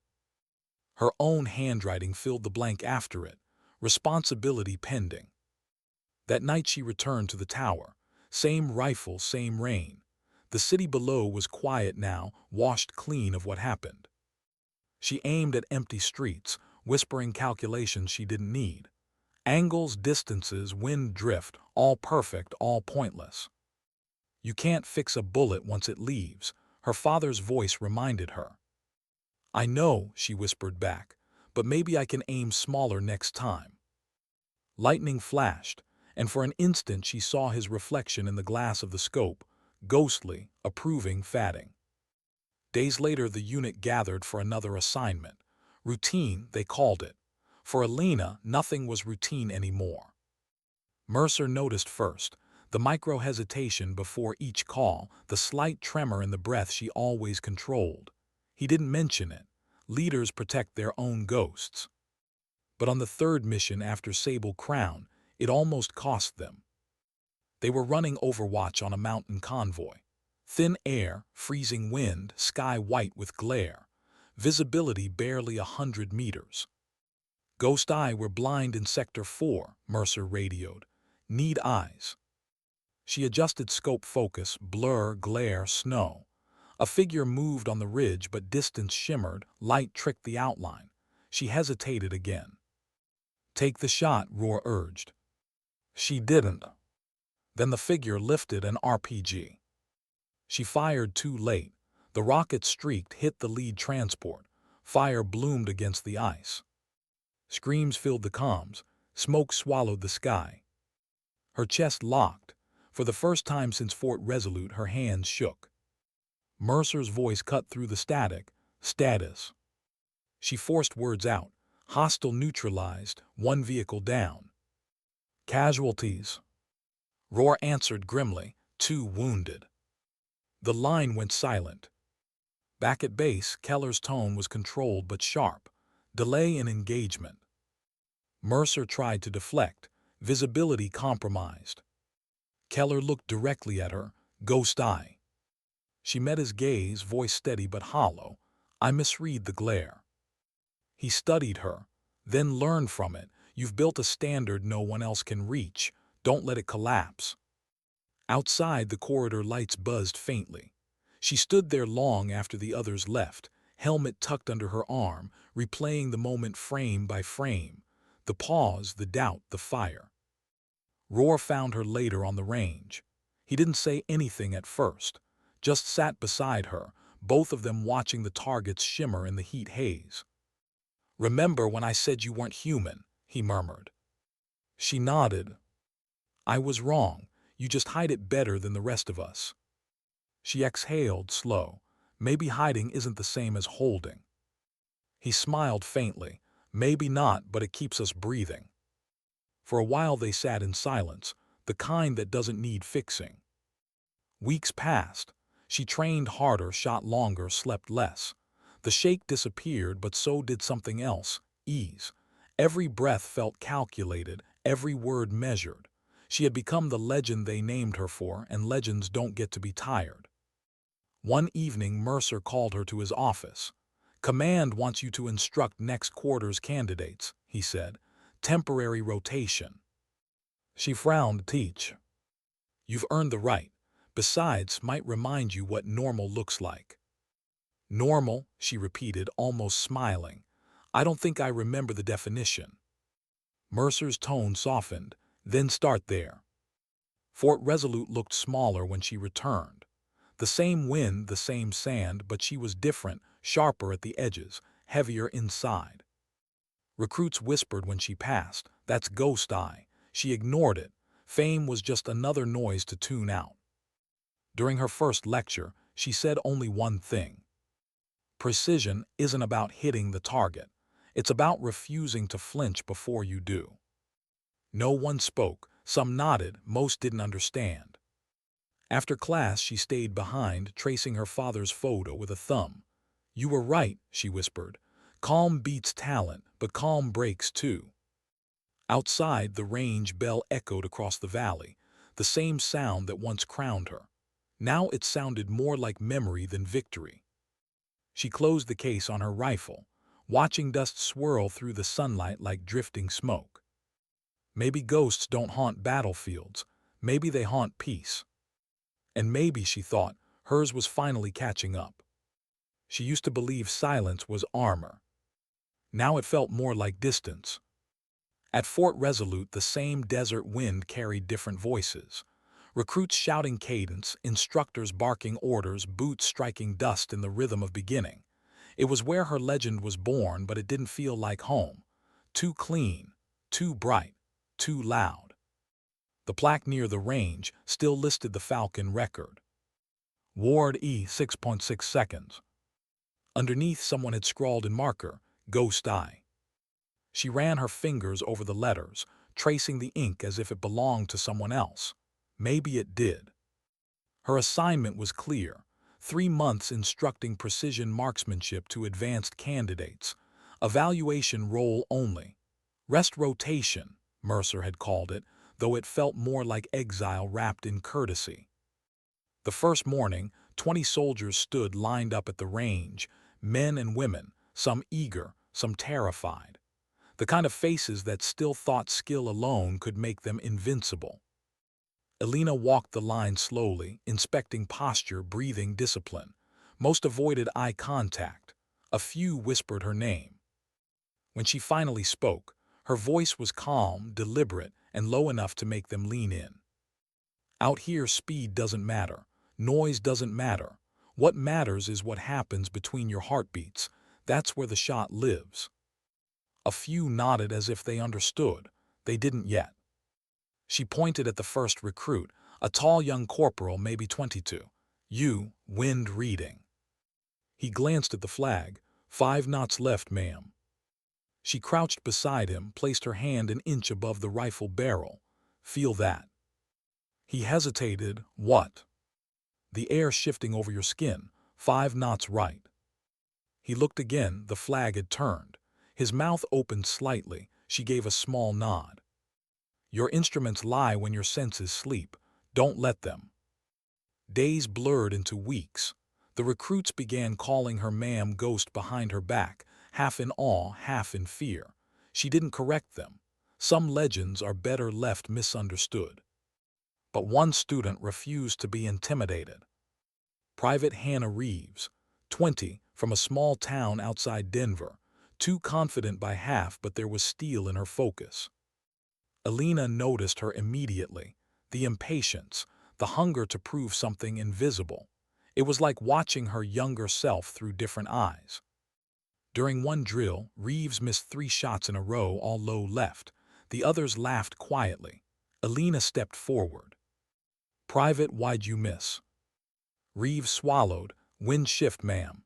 Her own handwriting filled the blank after it, responsibility pending. That night she returned to the tower. Same rifle, same rain. The city below was quiet now, washed clean of what happened. She aimed at empty streets, whispering calculations she didn't need. Angles, distances, wind drift, all perfect, all pointless. You can't fix a bullet once it leaves, her father's voice reminded her. I know, she whispered back, but maybe I can aim smaller next time. Lightning flashed, and for an instant she saw his reflection in the glass of the scope, ghostly, approving, fatting. Days later the unit gathered for another assignment. Routine, they called it. For Alina, nothing was routine anymore. Mercer noticed first, the micro-hesitation before each call, the slight tremor in the breath she always controlled. He didn't mention it. Leaders protect their own ghosts. But on the 3rd mission after Sable Crown, it almost cost them. They were running Overwatch on a mountain convoy. Thin air, freezing wind, sky white with glare. Visibility barely 100 meters. Ghost eye, we're blind in Sector 4, Mercer radioed. Need eyes. She adjusted scope focus, blur, glare, snow. A figure moved on the ridge, but distance shimmered, light tricked the outline. She hesitated again. Take the shot, Roar urged. She didn't. Then the figure lifted an RPG. She fired too late. The rocket streaked, hit the lead transport. Fire bloomed against the ice. Screams filled the comms. Smoke swallowed the sky. Her chest locked. For the first time since Fort Resolute, her hands shook. Mercer's voice cut through the static. Status. She forced words out. Hostile neutralized, 1 vehicle down. Casualties. Roar answered grimly, 2 wounded. The line went silent. Back at base, Keller's tone was controlled but sharp. Delay in engagement. Mercer tried to deflect. Visibility compromised. Keller looked directly at her, ghost eye. She met his gaze, voice steady but hollow. I misread the glare. He studied her, then learned from it. You've built a standard no one else can reach. Don't let it collapse. Outside, the corridor lights buzzed faintly. She stood there long after the others left, helmet tucked under her arm, replaying the moment frame by frame. The pause, the doubt, the fire. Roar found her later on the range. He didn't say anything at first, just sat beside her, both of them watching the targets shimmer in the heat haze. Remember when I said you weren't human, he murmured. She nodded. I was wrong. You just hide it better than the rest of us. She exhaled, slow. Maybe hiding isn't the same as holding. He smiled faintly. Maybe not, but it keeps us breathing. For a while they sat in silence, the kind that doesn't need fixing. Weeks passed. She trained harder, shot longer, slept less. The shake disappeared, but so did something else, ease. Every breath felt calculated, every word measured. She had become the legend they named her for, and legends don't get to be tired. One evening, Mercer called her to his office. "Command wants you to instruct next quarter's candidates," he said. "Temporary rotation." She frowned. "Teach. You've earned the right. Besides, might remind you what normal looks like." "Normal," she repeated, almost smiling. "I don't think I remember the definition." Mercer's tone softened. "Then start there." Fort Resolute looked smaller when she returned. The same wind, the same sand, but she was different, sharper at the edges, heavier inside. Recruits whispered when she passed, "That's Ghost Eye." She ignored it. Fame was just another noise to tune out. During her first lecture, she said only one thing. Precision isn't about hitting the target. It's about refusing to flinch before you do. No one spoke. Some nodded. Most didn't understand. After class, she stayed behind, tracing her father's photo with a thumb. "You were right," she whispered. "Calm beats talent, but calm breaks too." Outside, the range bell echoed across the valley, the same sound that once crowned her. Now it sounded more like memory than victory. She closed the case on her rifle, watching dust swirl through the sunlight like drifting smoke. Maybe ghosts don't haunt battlefields. Maybe they haunt peace. And maybe, she thought, hers was finally catching up. She used to believe silence was armor. Now it felt more like distance. At Fort Resolute, the same desert wind carried different voices. Recruits shouting cadence, instructors barking orders, boots striking dust in the rhythm of beginning. It was where her legend was born, but it didn't feel like home. Too clean, too bright, too loud. The plaque near the range still listed the Falcon record. Ward E, 6.6 seconds. Underneath, someone had scrawled in marker, "Ghost Eye." She ran her fingers over the letters, tracing the ink as if it belonged to someone else. Maybe it did. Her assignment was clear: 3 months instructing precision marksmanship to advanced candidates. Evaluation roll only. Rest rotation, Mercer had called it, though it felt more like exile wrapped in courtesy. The first morning, 20 soldiers stood lined up at the range, men and women, some eager, some terrified. The kind of faces that still thought skill alone could make them invincible. Elena walked the line slowly, inspecting posture, breathing, discipline. Most avoided eye contact. A few whispered her name. When she finally spoke, her voice was calm, deliberate, and low enough to make them lean in. "Out here, speed doesn't matter. Noise doesn't matter. What matters is what happens between your heartbeats. That's where the shot lives." A few nodded as if they understood. They didn't yet. She pointed at the first recruit, a tall young corporal, maybe 22. "You, wind reading." He glanced at the flag. "5 knots left, ma'am." She crouched beside him, placed her hand an inch above the rifle barrel. "Feel that." He hesitated. "What?" "The air shifting over your skin. 5 knots right." He looked again. The flag had turned. His mouth opened slightly. She gave a small nod. "Your instruments lie when your senses sleep. Don't let them." Days blurred into weeks. The recruits began calling her Ma'am Ghost behind her back, half in awe, half in fear. She didn't correct them. Some legends are better left misunderstood. But one student refused to be intimidated. Private Hannah Reeves, 20, from a small town outside Denver. Too confident by half, but there was steel in her focus. Elena noticed her immediately. The impatience, the hunger to prove something invisible. It was like watching her younger self through different eyes. During one drill, Reeves missed 3 shots in a row, all low left. The others laughed quietly. Elena stepped forward. "Private, why'd you miss?" Reeves swallowed. "Wind shift, ma'am."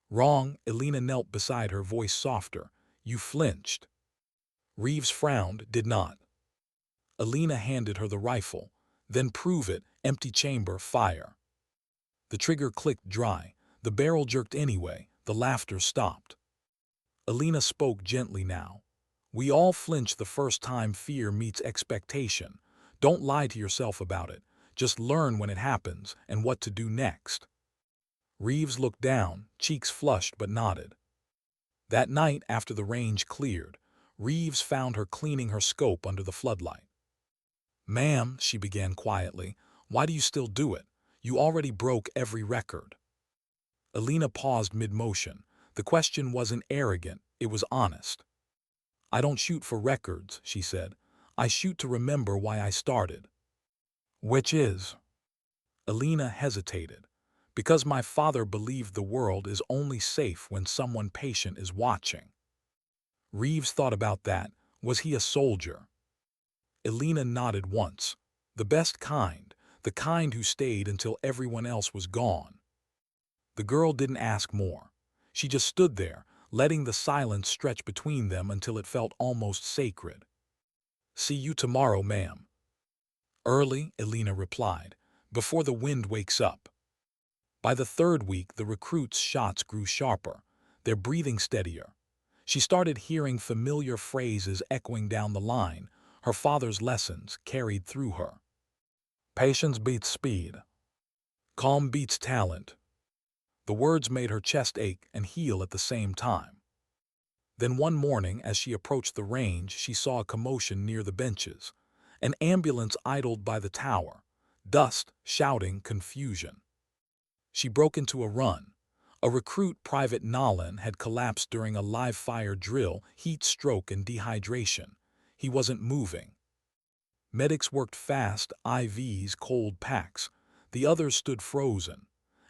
"Wrong." Elena knelt beside her, voice softer. "You flinched." Reeves frowned. "Did not." Elena handed her the rifle. "Then prove it. Empty chamber, fire." The trigger clicked dry. The barrel jerked anyway. The laughter stopped. Alina spoke gently now. We all flinch the first time fear meets expectation. Don't lie to yourself about it. Just learn when it happens and what to do next. Reeves looked down, cheeks flushed but nodded. That night, after the range cleared, Reeves found her cleaning her scope under the floodlight. "Ma'am," she began quietly, "why do you still do it? You already broke every record." Alina paused mid-motion. The question wasn't arrogant, it was honest. "I don't shoot for records," she said. "I shoot to remember why I started." "Which is?" Alina hesitated. "Because my father believed the world is only safe when someone patient is watching." Reeves thought about that. Was he a soldier? Alina nodded once. The best kind, the kind who stayed until everyone else was gone. The girl didn't ask more. She just stood there, letting the silence stretch between them until it felt almost sacred. "See you tomorrow, ma'am." "Early," Alina replied, "before the wind wakes up." By the third week, the recruits' shots grew sharper, their breathing steadier. She started hearing familiar phrases echoing down the line, her father's lessons carried through her. "Patience beats speed. Calm beats talent." The words made her chest ache and heal at the same time. Then one morning, as she approached the range, she saw a commotion near the benches. An ambulance idled by the tower. Dust, shouting, confusion. She broke into a run. A recruit, Private Nolan, had collapsed during a live-fire drill, heat stroke and dehydration. He wasn't moving. Medics worked fast, IVs, cold packs. The others stood frozen.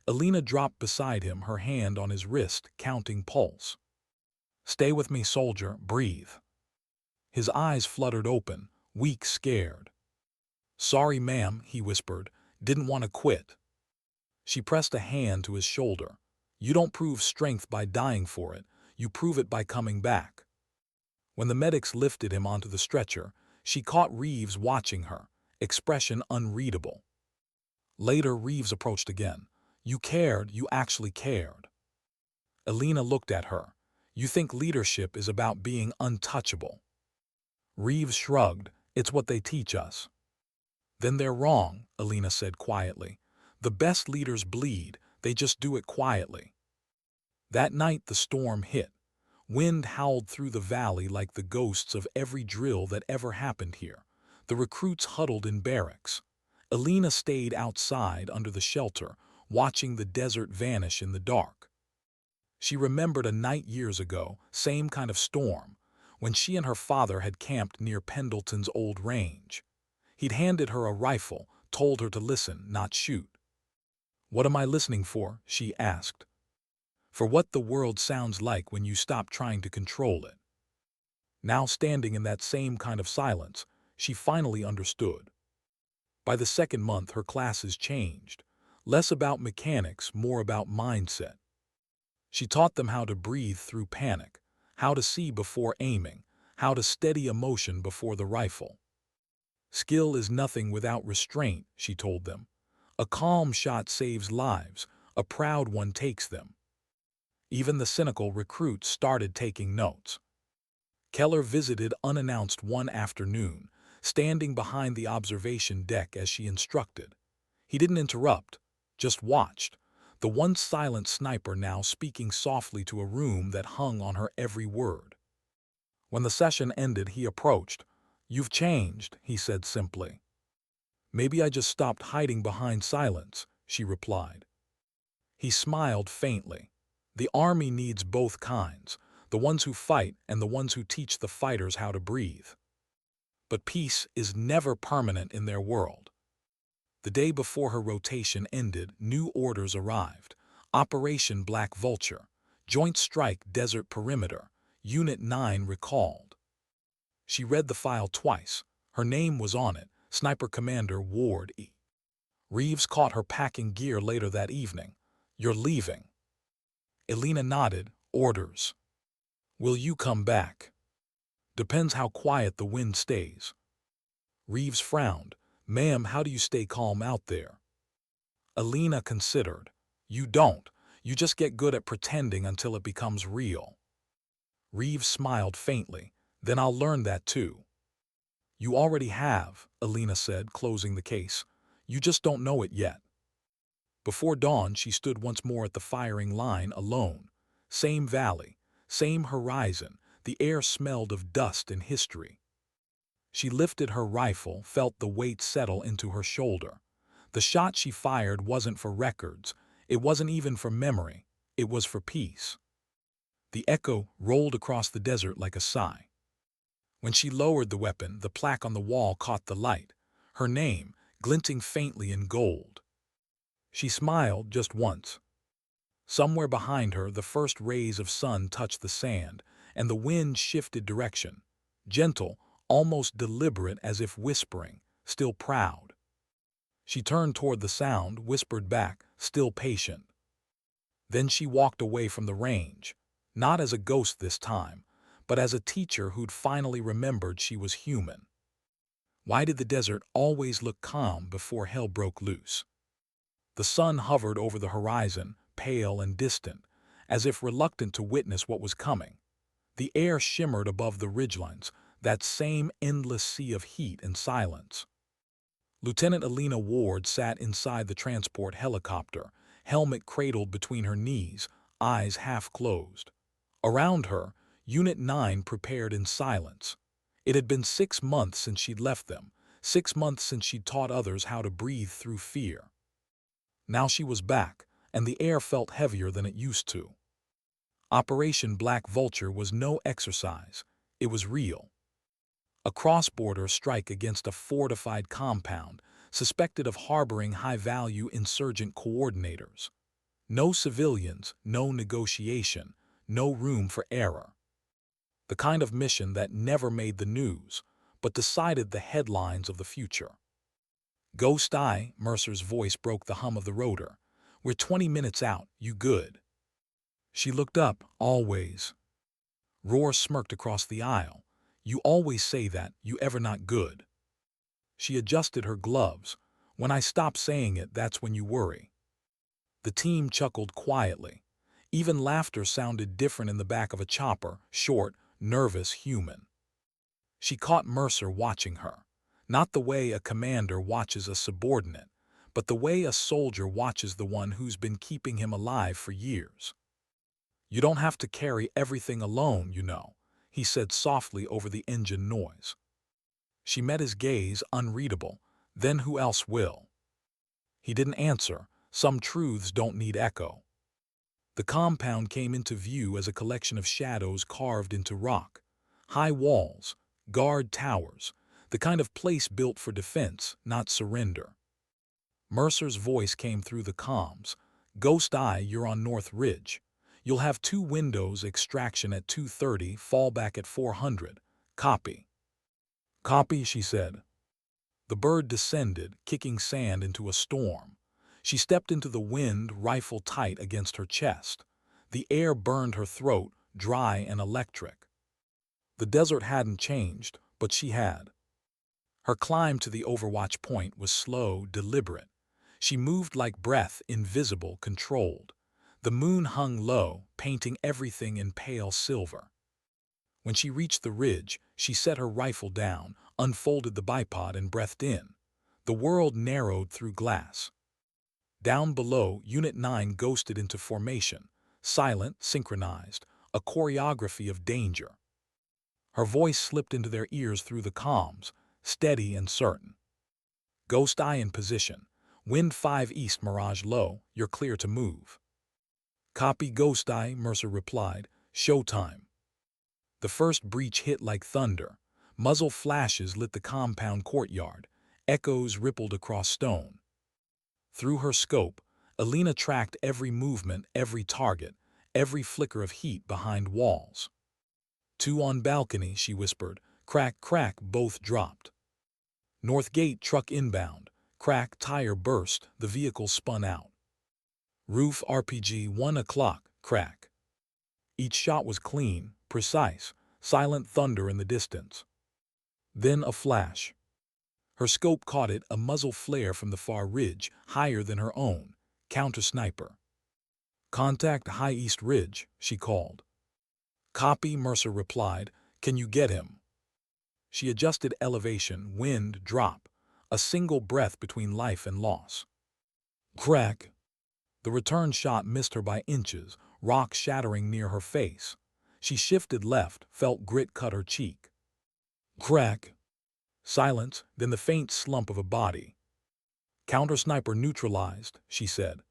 Alina dropped beside him, her hand on his wrist, counting pulse. "Stay with me, soldier, breathe." His eyes fluttered open, weak, scared. "Sorry, ma'am," he whispered, "didn't want to quit." She pressed a hand to his shoulder. "You don't prove strength by dying for it, you prove it by coming back." When the medics lifted him onto the stretcher, she caught Reeves watching her, expression unreadable. Later, Reeves approached again. "You cared, you actually cared." Alina looked at her. "You think leadership is about being untouchable." Reeves shrugged. "It's what they teach us." "Then they're wrong," Alina said quietly. "The best leaders bleed, they just do it quietly." That night the storm hit. Wind howled through the valley like the ghosts of every drill that ever happened here. The recruits huddled in barracks. Alina stayed outside under the shelter, watching the desert vanish in the dark. She remembered a night years ago, same kind of storm, when she and her father had camped near Pendleton's old range. He'd handed her a rifle, told her to listen, not shoot. "What am I listening for?" she asked. "For what the world sounds like when you stop trying to control it." Now standing in that same kind of silence, she finally understood. By the second month, her classes changed. Less about mechanics, more about mindset. She taught them how to breathe through panic, how to see before aiming, how to steady emotion before the rifle. "Skill is nothing without restraint," she told them. "A calm shot saves lives, a proud one takes them." Even the cynical recruits started taking notes. Keller visited unannounced one afternoon, standing behind the observation deck as she instructed. He didn't interrupt, just watched, the once silent sniper now speaking softly to a room that hung on her every word. When the session ended, he approached. "You've changed," he said simply. "Maybe I just stopped hiding behind silence," she replied. He smiled faintly. "The army needs both kinds, the ones who fight and the ones who teach the fighters how to breathe." But peace is never permanent in their world. The day before her rotation ended, new orders arrived. Operation Black Vulture, Joint Strike Desert Perimeter, Unit 9 recalled. She read the file twice. Her name was on it, Sniper Commander Ward E. Reeves caught her packing gear later that evening. "You're leaving." Alina nodded. "Orders." "Will you come back?" "Depends how quiet the wind stays." Reeves frowned. "Ma'am, how do you stay calm out there?" Alina considered. "You don't. You just get good at pretending until it becomes real." Reeves smiled faintly. Then I'll learn that too. You already have, Alina said, closing the case. You just don't know it yet. Before dawn, she stood once more at the firing line alone. Same valley, same horizon, the air smelled of dust and history. She lifted her rifle, felt the weight settle into her shoulder. The shot she fired wasn't for records, it wasn't even for memory, it was for peace. The echo rolled across the desert like a sigh. When she lowered the weapon, the plaque on the wall caught the light, her name glinting faintly in gold. She smiled just once. Somewhere behind her, the first rays of sun touched the sand, and the wind shifted direction, gentle, almost deliberate, as if whispering, still proud. She turned toward the sound, whispered back, still patient. Then she walked away from the range, not as a ghost this time, but as a teacher who'd finally remembered she was human. Why did the desert always look calm before hell broke loose? The sun hovered over the horizon, pale and distant, as if reluctant to witness what was coming. The air shimmered above the ridgelines, that same endless sea of heat and silence. Lieutenant Alina Ward sat inside the transport helicopter, helmet cradled between her knees, eyes half closed. Around her, Unit 9 prepared in silence. It had been 6 months since she'd left them, 6 months since she'd taught others how to breathe through fear. Now she was back, and the air felt heavier than it used to. Operation Black Vulture was no exercise, it was real. A cross-border strike against a fortified compound, suspected of harboring high-value insurgent coordinators. No civilians, no negotiation, no room for error. The kind of mission that never made the news, but decided the headlines of the future. Ghost Eye, Mercer's voice broke the hum of the rotor. We're 20 minutes out, you good? She looked up, always. Roar smirked across the aisle. You always say that, you ever not good. She adjusted her gloves. When I stop saying it, that's when you worry. The team chuckled quietly. Even laughter sounded different in the back of a chopper, short, nervous, human. She caught Mercer watching her. Not the way a commander watches a subordinate, but the way a soldier watches the one who's been keeping him alive for years. You don't have to carry everything alone, you know, he said softly over the engine noise. She met his gaze, unreadable. Then who else will? He didn't answer. Some truths don't need echo. The compound came into view as a collection of shadows carved into rock. High walls, guard towers, the kind of place built for defense, not surrender. Mercer's voice came through the comms. Ghost Eye, you're on North Ridge. You'll have 2 windows, extraction at 2:30, fallback at 400. Copy. Copy, she said. The bird descended, kicking sand into a storm. She stepped into the wind, rifle tight against her chest. The air burned her throat, dry and electric. The desert hadn't changed, but she had. Her climb to the overwatch point was slow, deliberate. She moved like breath, invisible, controlled. The moon hung low, painting everything in pale silver. When she reached the ridge, she set her rifle down, unfolded the bipod and breathed in. The world narrowed through glass. Down below, Unit 9 ghosted into formation, silent, synchronized, a choreography of danger. Her voice slipped into their ears through the comms, steady and certain. Ghost Eye in position. Wind 5 east, mirage low, you're clear to move. Copy, Ghost Eye, Mercer replied. Showtime. The first breach hit like thunder. Muzzle flashes lit the compound courtyard. Echoes rippled across stone. Through her scope, Alina tracked every movement, every target, every flicker of heat behind walls. 2 on balcony, she whispered. Crack, crack, both dropped. North gate, truck inbound. Crack, tire burst, the vehicle spun out. Roof, RPG, 1 o'clock, crack. Each shot was clean, precise, silent thunder in the distance. Then a flash. Her scope caught it, a muzzle flare from the far ridge, higher than her own. Counter-sniper. Contact High East Ridge, she called. Copy, Mercer replied. Can you get him? She adjusted elevation, wind, drop, a single breath between life and loss. Crack! The return shot missed her by inches, rock shattering near her face. She shifted left, felt grit cut her cheek. Crack! Silence, then the faint slump of a body. Counter-sniper neutralized, she said.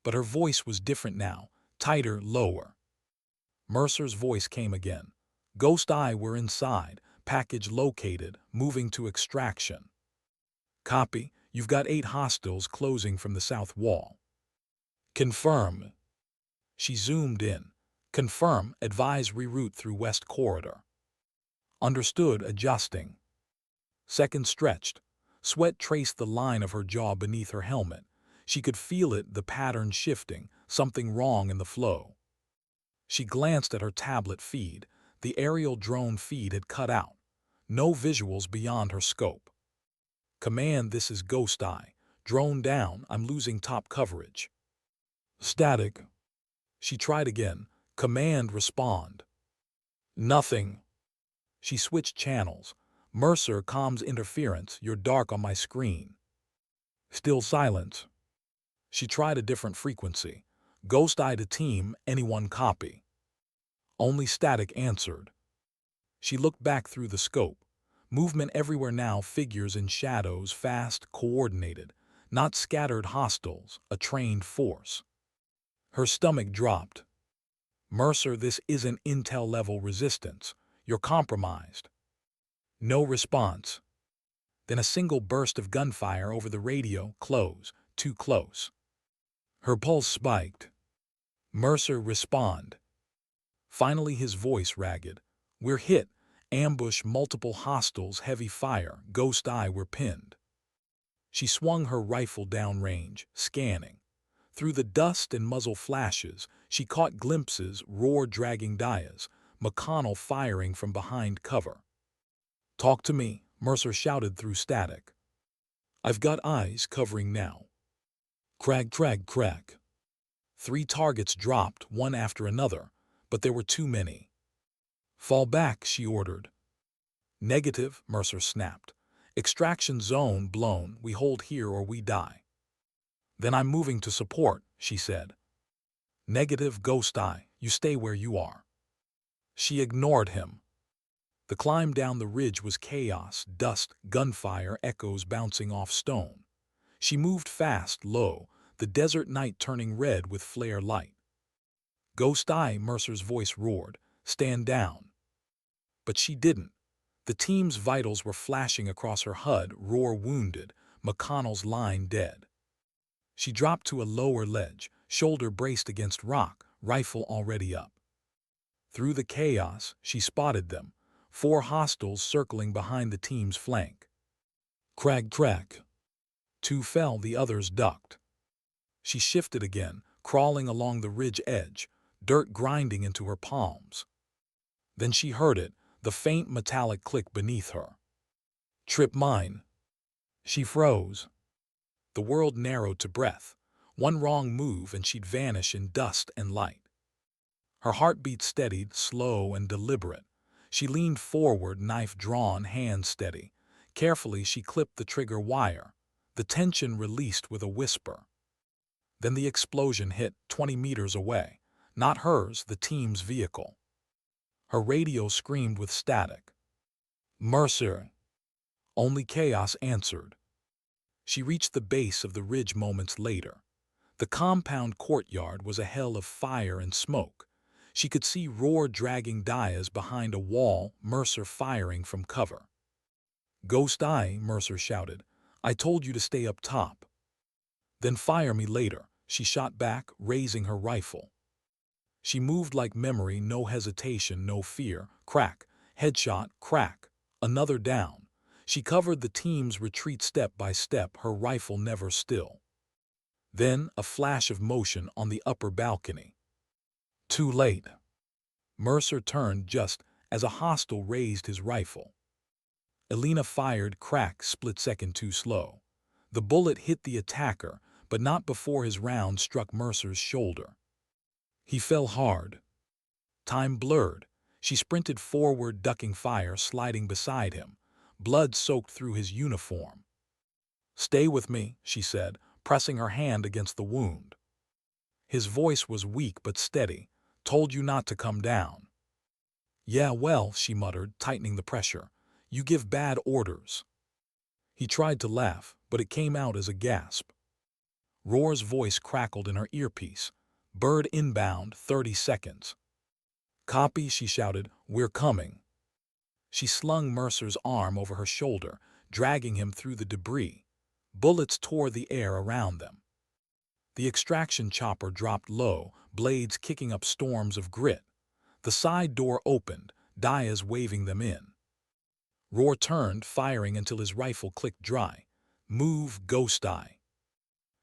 But her voice was different now, tighter, lower. Mercer's voice came again. Ghost Eye, we're inside. Package located, moving to extraction. Copy, you've got 8 hostiles closing from the south wall. Confirm. She zoomed in. Confirm, advise reroute through west corridor. Understood, adjusting. Seconds stretched. Sweat traced the line of her jaw beneath her helmet. She could feel it, the pattern shifting, something wrong in the flow. She glanced at her tablet feed. The aerial drone feed had cut out. No visuals beyond her scope. Command, this is Ghost Eye. Drone down, I'm losing top coverage. Static. She tried again. Command, respond. Nothing. She switched channels. Mercer, comms interference, you're dark on my screen. Still silence. She tried a different frequency. Ghost Eye to team, anyone copy. Only static answered. She looked back through the scope. Movement everywhere now, figures in shadows, fast, coordinated. Not scattered hostiles, a trained force. Her stomach dropped. Mercer, this isn't intel-level resistance. You're compromised. No response. Then a single burst of gunfire over the radio, close, too close. Her pulse spiked. Mercer, respond. Finally his voice ragged. We're hit. Ambush, multiple hostiles, heavy fire, Ghost Eye, we're pinned. She swung her rifle downrange, scanning. Through the dust and muzzle flashes, she caught glimpses, roar dragging Dias, McConnell firing from behind cover. Talk to me, Mercer shouted through static. I've got eyes covering now. Crag, crag, crag. 3 targets dropped, one after another, but there were too many. Fall back, she ordered. Negative, Mercer snapped. Extraction zone blown, we hold here or we die. Then I'm moving to support, she said. Negative, Ghost Eye, you stay where you are. She ignored him. The climb down the ridge was chaos, dust, gunfire, echoes bouncing off stone. She moved fast, low, the desert night turning red with flare light. Ghost Eye, Mercer's voice roared, stand down. But she didn't. The team's vitals were flashing across her HUD, roar wounded, McConnell's line dead. She dropped to a lower ledge, shoulder braced against rock, rifle already up. Through the chaos, she spotted them, 4 hostiles circling behind the team's flank. Crag, crag. 2 fell, the others ducked. She shifted again, crawling along the ridge edge, dirt grinding into her palms. Then she heard it, the faint metallic click beneath her. Trip mine. She froze. The world narrowed to breath. One wrong move and she'd vanish in dust and light. Her heartbeat steadied, slow and deliberate. She leaned forward, knife drawn, hand steady. Carefully she clipped the trigger wire. The tension released with a whisper. Then the explosion hit 20 meters away. Not hers, the team's vehicle. Her radio screamed with static. Mercer. Only chaos answered. She reached the base of the ridge moments later. The compound courtyard was a hell of fire and smoke. She could see roar dragging Dias behind a wall, Mercer firing from cover. Ghost Eye, Mercer shouted. I told you to stay up top. Then fire me later, she shot back, raising her rifle. She moved like memory, no hesitation, no fear. Crack, headshot, crack, another down. She covered the team's retreat step by step, her rifle never still. Then a flash of motion on the upper balcony. Too late. Mercer turned just as a hostile raised his rifle. Elena fired, crack, split second too slow. The bullet hit the attacker, but not before his round struck Mercer's shoulder. He fell hard. Time blurred. She sprinted forward, ducking fire, sliding beside him. Blood soaked through his uniform. "Stay with me," she said, pressing her hand against the wound. His voice was weak but steady. "Told you not to come down." "Yeah, well," she muttered, tightening the pressure. "You give bad orders." He tried to laugh, but it came out as a gasp. Roar's voice crackled in her earpiece. "Bird inbound, 30 seconds. "Copy," she shouted. "We're coming." She slung Mercer's arm over her shoulder, dragging him through the debris. Bullets tore the air around them. The extraction chopper dropped low, blades kicking up storms of grit. The side door opened, Diaz waving them in. Roar turned, firing until his rifle clicked dry. "Move, Ghost Eye."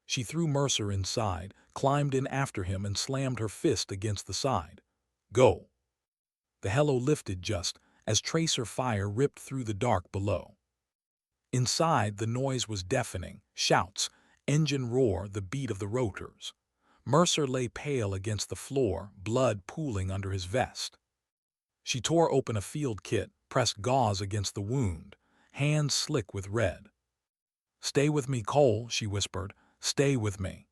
She threw Mercer inside, climbed in after him and slammed her fist against the side. "Go." The helo lifted just as tracer fire ripped through the dark below. Inside, the noise was deafening. Shouts, engine roar, the beat of the rotors. Mercer lay pale against the floor, blood pooling under his vest. She tore open a field kit, pressed gauze against the wound, hands slick with red. "Stay with me, Cole," she whispered. "Stay with me."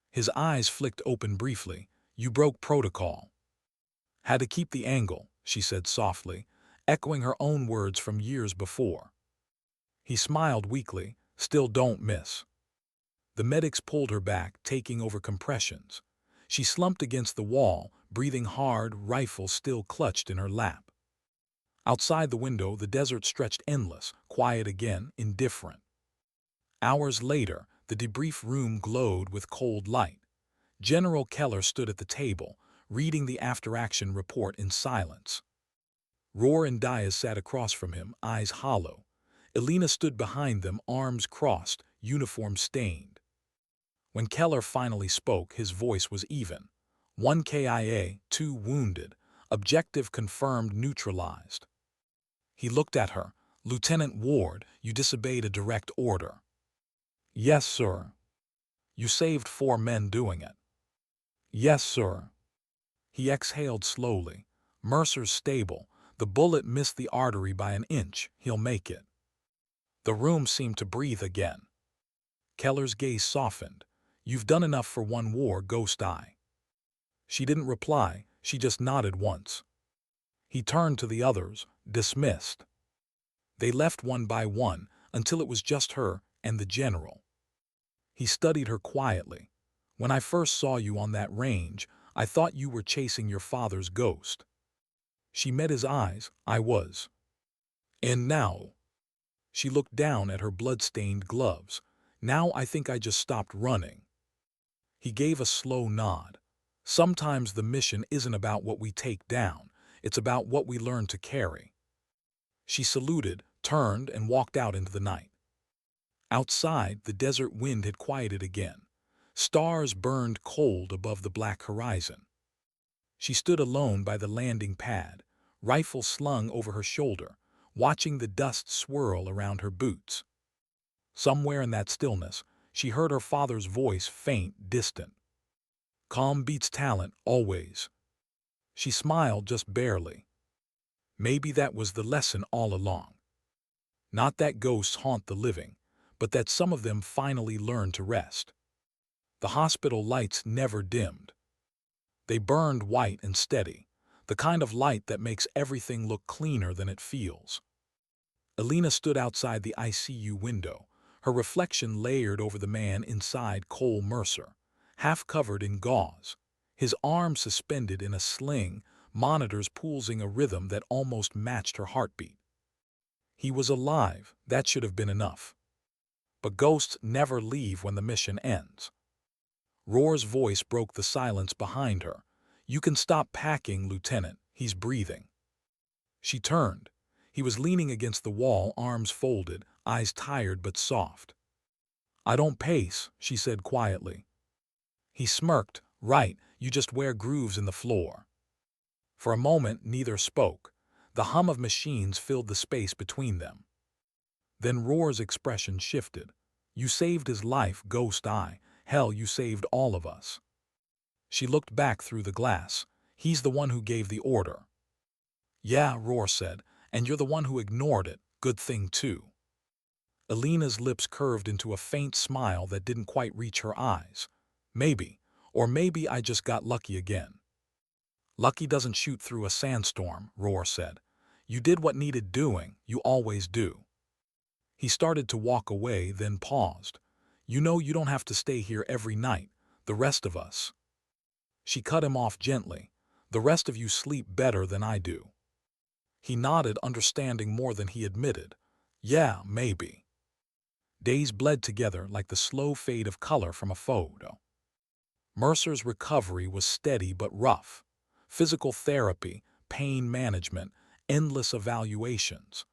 His eyes flicked open briefly. "You broke protocol." "Had to keep the angle," she said softly, echoing her own words from years before. He smiled weakly. "Still don't miss." The medics pulled her back, taking over compressions. She slumped against the wall, breathing hard, rifle still clutched in her lap. Outside the window, the desert stretched endless, quiet again, indifferent. Hours later, the debrief room glowed with cold light. General Keller stood at the table, reading the after-action report in silence. Roar and Diaz sat across from him, eyes hollow. Elena stood behind them, arms crossed, uniform stained. When Keller finally spoke, his voice was even. 1 KIA, 2 wounded. Objective confirmed, neutralized. He looked at her. "Lieutenant Ward, you disobeyed a direct order." "Yes, sir." "You saved 4 men doing it." "Yes, sir." He exhaled slowly. "Mercer's stable. The bullet missed the artery by an inch. He'll make it." The room seemed to breathe again. Keller's gaze softened. "You've done enough for one war, Ghost Eye." She didn't reply, she just nodded once. He turned to the others, dismissed. They left one by one until it was just her and the general. He studied her quietly. "When I first saw you on that range, I thought you were chasing your father's ghost." She met his eyes. "I was." "And now?" She looked down at her blood-stained gloves. "Now I think I just stopped running." He gave a slow nod. "Sometimes the mission isn't about what we take down. It's about what we learn to carry." She saluted, turned, and walked out into the night. Outside, the desert wind had quieted again. Stars burned cold above the black horizon. She stood alone by the landing pad, rifle slung over her shoulder, watching the dust swirl around her boots. Somewhere in that stillness, she heard her father's voice, faint, distant. "Calm beats talent, always." She smiled just barely. Maybe that was the lesson all along. Not that ghosts haunt the living, but that some of them finally learn to rest. The hospital lights never dimmed. They burned white and steady, the kind of light that makes everything look cleaner than it feels. Elena stood outside the ICU window, her reflection layered over the man inside, Cole Mercer, half covered in gauze, his arm suspended in a sling, monitors pulsing a rhythm that almost matched her heartbeat. He was alive, that should have been enough. But ghosts never leave when the mission ends. Roar's voice broke the silence behind her. "You can stop packing, Lieutenant. He's breathing." She turned. He was leaning against the wall, arms folded, eyes tired but soft. "I don't pace," she said quietly. He smirked. "Right, you just wear grooves in the floor." For a moment, neither spoke. The hum of machines filled the space between them. Then Roar's expression shifted. "You saved his life, Ghost Eye. Hell, you saved all of us." She looked back through the glass. He's the one who gave the order. Yeah, Roar said, and you're the one who ignored it. Good thing, too. Alina's lips curved into a faint smile that didn't quite reach her eyes. Maybe, or maybe I just got lucky again. Lucky doesn't shoot through a sandstorm, Roar said. You did what needed doing, you always do. He started to walk away, then paused. You know you don't have to stay here every night, the rest of us. She cut him off gently. The rest of you sleep better than I do. He nodded, understanding more than he admitted. Yeah, maybe. Days bled together like the slow fade of color from a photo. Mercer's recovery was steady but rough. Physical therapy, pain management, endless evaluations.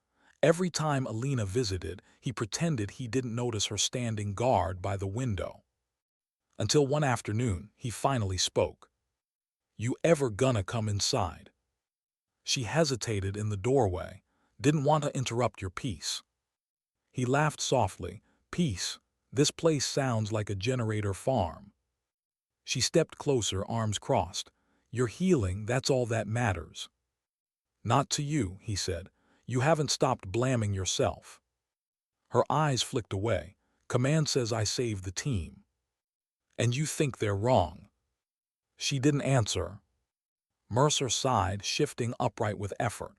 Every time Alina visited, he pretended he didn't notice her standing guard by the window. Until one afternoon, he finally spoke. You ever gonna come inside? She hesitated in the doorway, didn't want to interrupt your peace. He laughed softly. Peace, this place sounds like a generator farm. She stepped closer, arms crossed. You're healing, that's all that matters. Not to you, he said. You haven't stopped blaming yourself. Her eyes flicked away. Command says I saved the team. And you think they're wrong. She didn't answer. Mercer sighed, shifting upright with effort.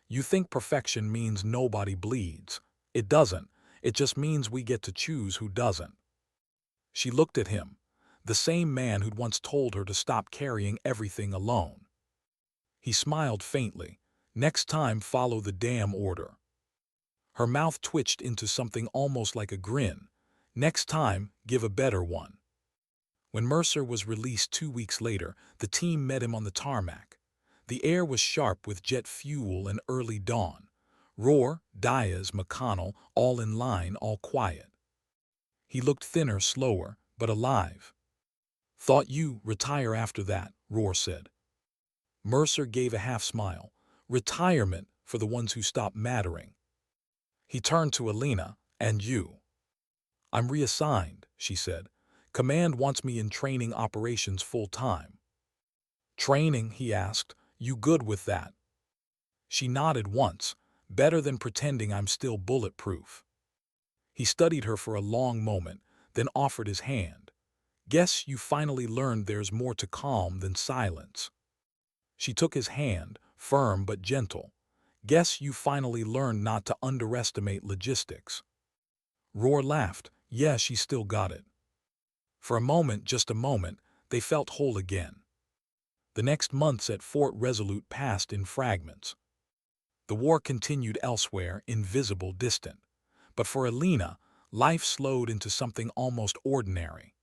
You think perfection means nobody bleeds. It doesn't. It just means we get to choose who doesn't. She looked at him, the same man who'd once told her to stop carrying everything alone. He smiled faintly. Next time, follow the damn order. Her mouth twitched into something almost like a grin. Next time, give a better one. When Mercer was released 2 weeks later, the team met him on the tarmac. The air was sharp with jet fuel and early dawn. Roar, Diaz, McConnell, all in line, all quiet. He looked thinner, slower, but alive. Thought you retire after that, Roar said. Mercer gave a half smile. Retirement for the ones who stopped mattering. He turned to Alina. And you? I'm reassigned, she said. Command wants me in training operations full-time. Training, he asked. You good with that? She nodded once. Better than pretending I'm still bulletproof. He studied her for a long moment, then offered his hand. Guess you finally learned there's more to calm than silence. She took his hand, firm but gentle. Guess you finally learned not to underestimate logistics. Roar laughed. Yeah, she still got it. For a moment, just a moment, they felt whole again. The next months at Fort Resolute passed in fragments. The war continued elsewhere, invisible, distant. But for Alina, life slowed into something almost ordinary.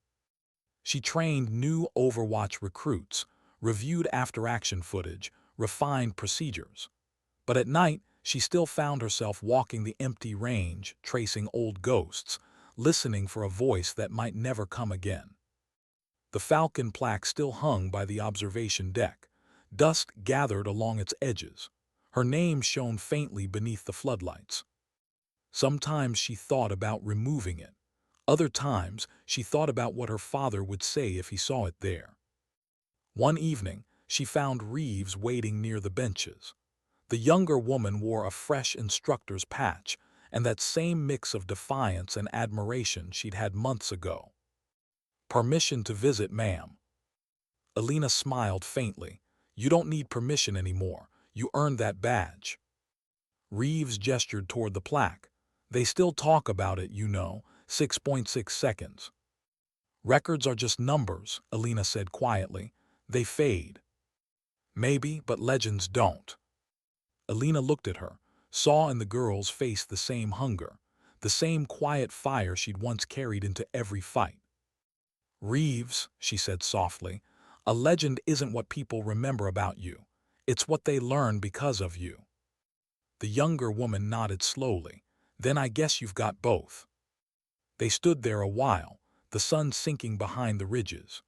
She trained new Overwatch recruits, reviewed after-action footage, refined procedures. But at night, she still found herself walking the empty range, tracing old ghosts, listening for a voice that might never come again. The Falcon plaque still hung by the observation deck. Dust gathered along its edges. Her name shone faintly beneath the floodlights. Sometimes she thought about removing it. Other times, she thought about what her father would say if he saw it there. One evening, she found Reeves waiting near the benches. The younger woman wore a fresh instructor's patch and that same mix of defiance and admiration she'd had months ago. Permission to visit, ma'am. Alina smiled faintly. You don't need permission anymore. You earned that badge. Reeves gestured toward the plaque. They still talk about it, you know, 6.6 seconds. Records are just numbers, Alina said quietly. They fade. Maybe, but legends don't. Alina looked at her, saw in the girl's face the same hunger, the same quiet fire she'd once carried into every fight. Reeves, she said softly, a legend isn't what people remember about you. It's what they learn because of you. The younger woman nodded slowly. Then I guess you've got both. They stood there a while, the sun sinking behind the ridges.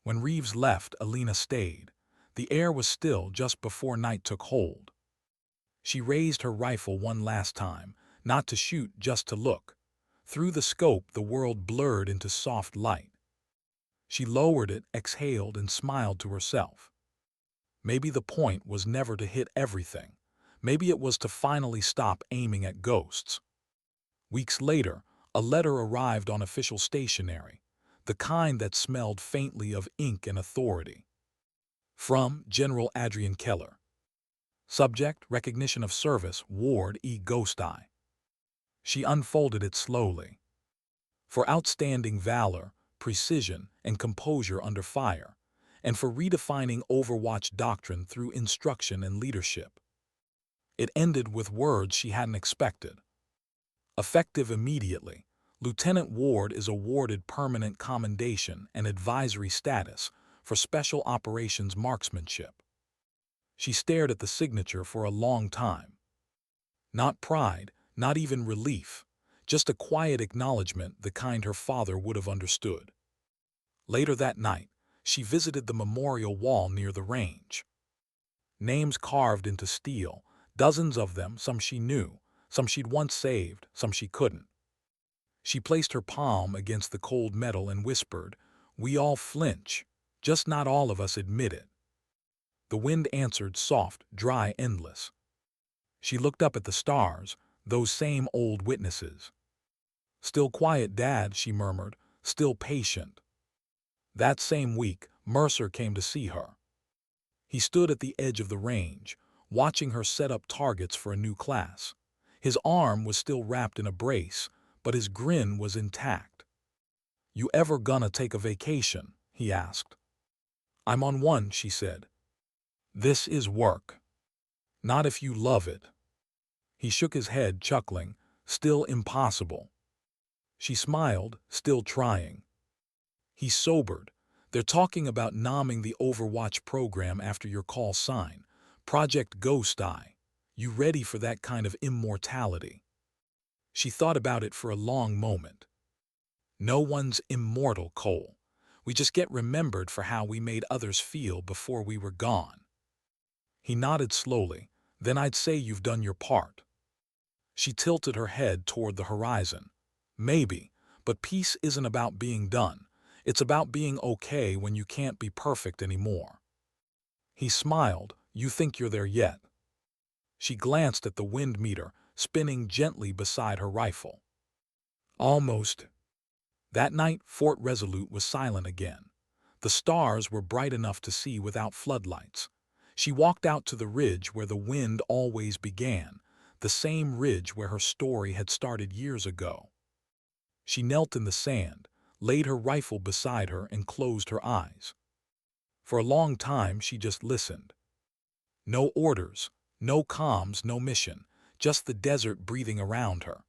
When Reeves left, Alina stayed. The air was still just before night took hold. She raised her rifle one last time, not to shoot, just to look. Through the scope, the world blurred into soft light. She lowered it, exhaled, and smiled to herself. Maybe the point was never to hit everything. Maybe it was to finally stop aiming at ghosts. Weeks later, a letter arrived on official stationery, the kind that smelled faintly of ink and authority. From General Adrian Keller. Subject: Recognition of Service, Ward E. Ghost Eye. She unfolded it slowly. For outstanding valor, precision, and composure under fire, and for redefining Overwatch doctrine through instruction and leadership. It ended with words she hadn't expected. Effective immediately, Lieutenant Ward is awarded permanent commendation and advisory status for special operations marksmanship. She stared at the signature for a long time. Not pride, not even relief, just a quiet acknowledgement, the kind her father would have understood. Later that night, she visited the memorial wall near the range. Names carved into steel, dozens of them, some she knew, some she'd once saved, some she couldn't. She placed her palm against the cold metal and whispered, "We all flinch, just not all of us admit it." The wind answered, soft, dry, endless. She looked up at the stars, those same old witnesses. "Still quiet, Dad," she murmured, "still patient." That same week, Mercer came to see her. He stood at the edge of the range, watching her set up targets for a new class. His arm was still wrapped in a brace, but his grin was intact. "You ever gonna take a vacation?" he asked. "I'm on one," she said. "This is work. Not if you love it." He shook his head, chuckling, "Still impossible." She smiled, still trying. He sobered. "They're talking about nomming the Overwatch program after your call sign, Project Ghost Eye. You ready for that kind of immortality?" She thought about it for a long moment. "No one's immortal, Cole. We just get remembered for how we made others feel before we were gone." He nodded slowly. "Then I'd say you've done your part." She tilted her head toward the horizon. "Maybe, but peace isn't about being done. It's about being okay when you can't be perfect anymore." He smiled. "You think you're there yet?" She glanced at the wind meter, spinning gently beside her rifle. "Almost." That night, Fort Resolute was silent again. The stars were bright enough to see without floodlights. She walked out to the ridge where the wind always began, the same ridge where her story had started years ago. She knelt in the sand, laid her rifle beside her, and closed her eyes. For a long time she just listened. No orders, no comms, no mission, just the desert breathing around her.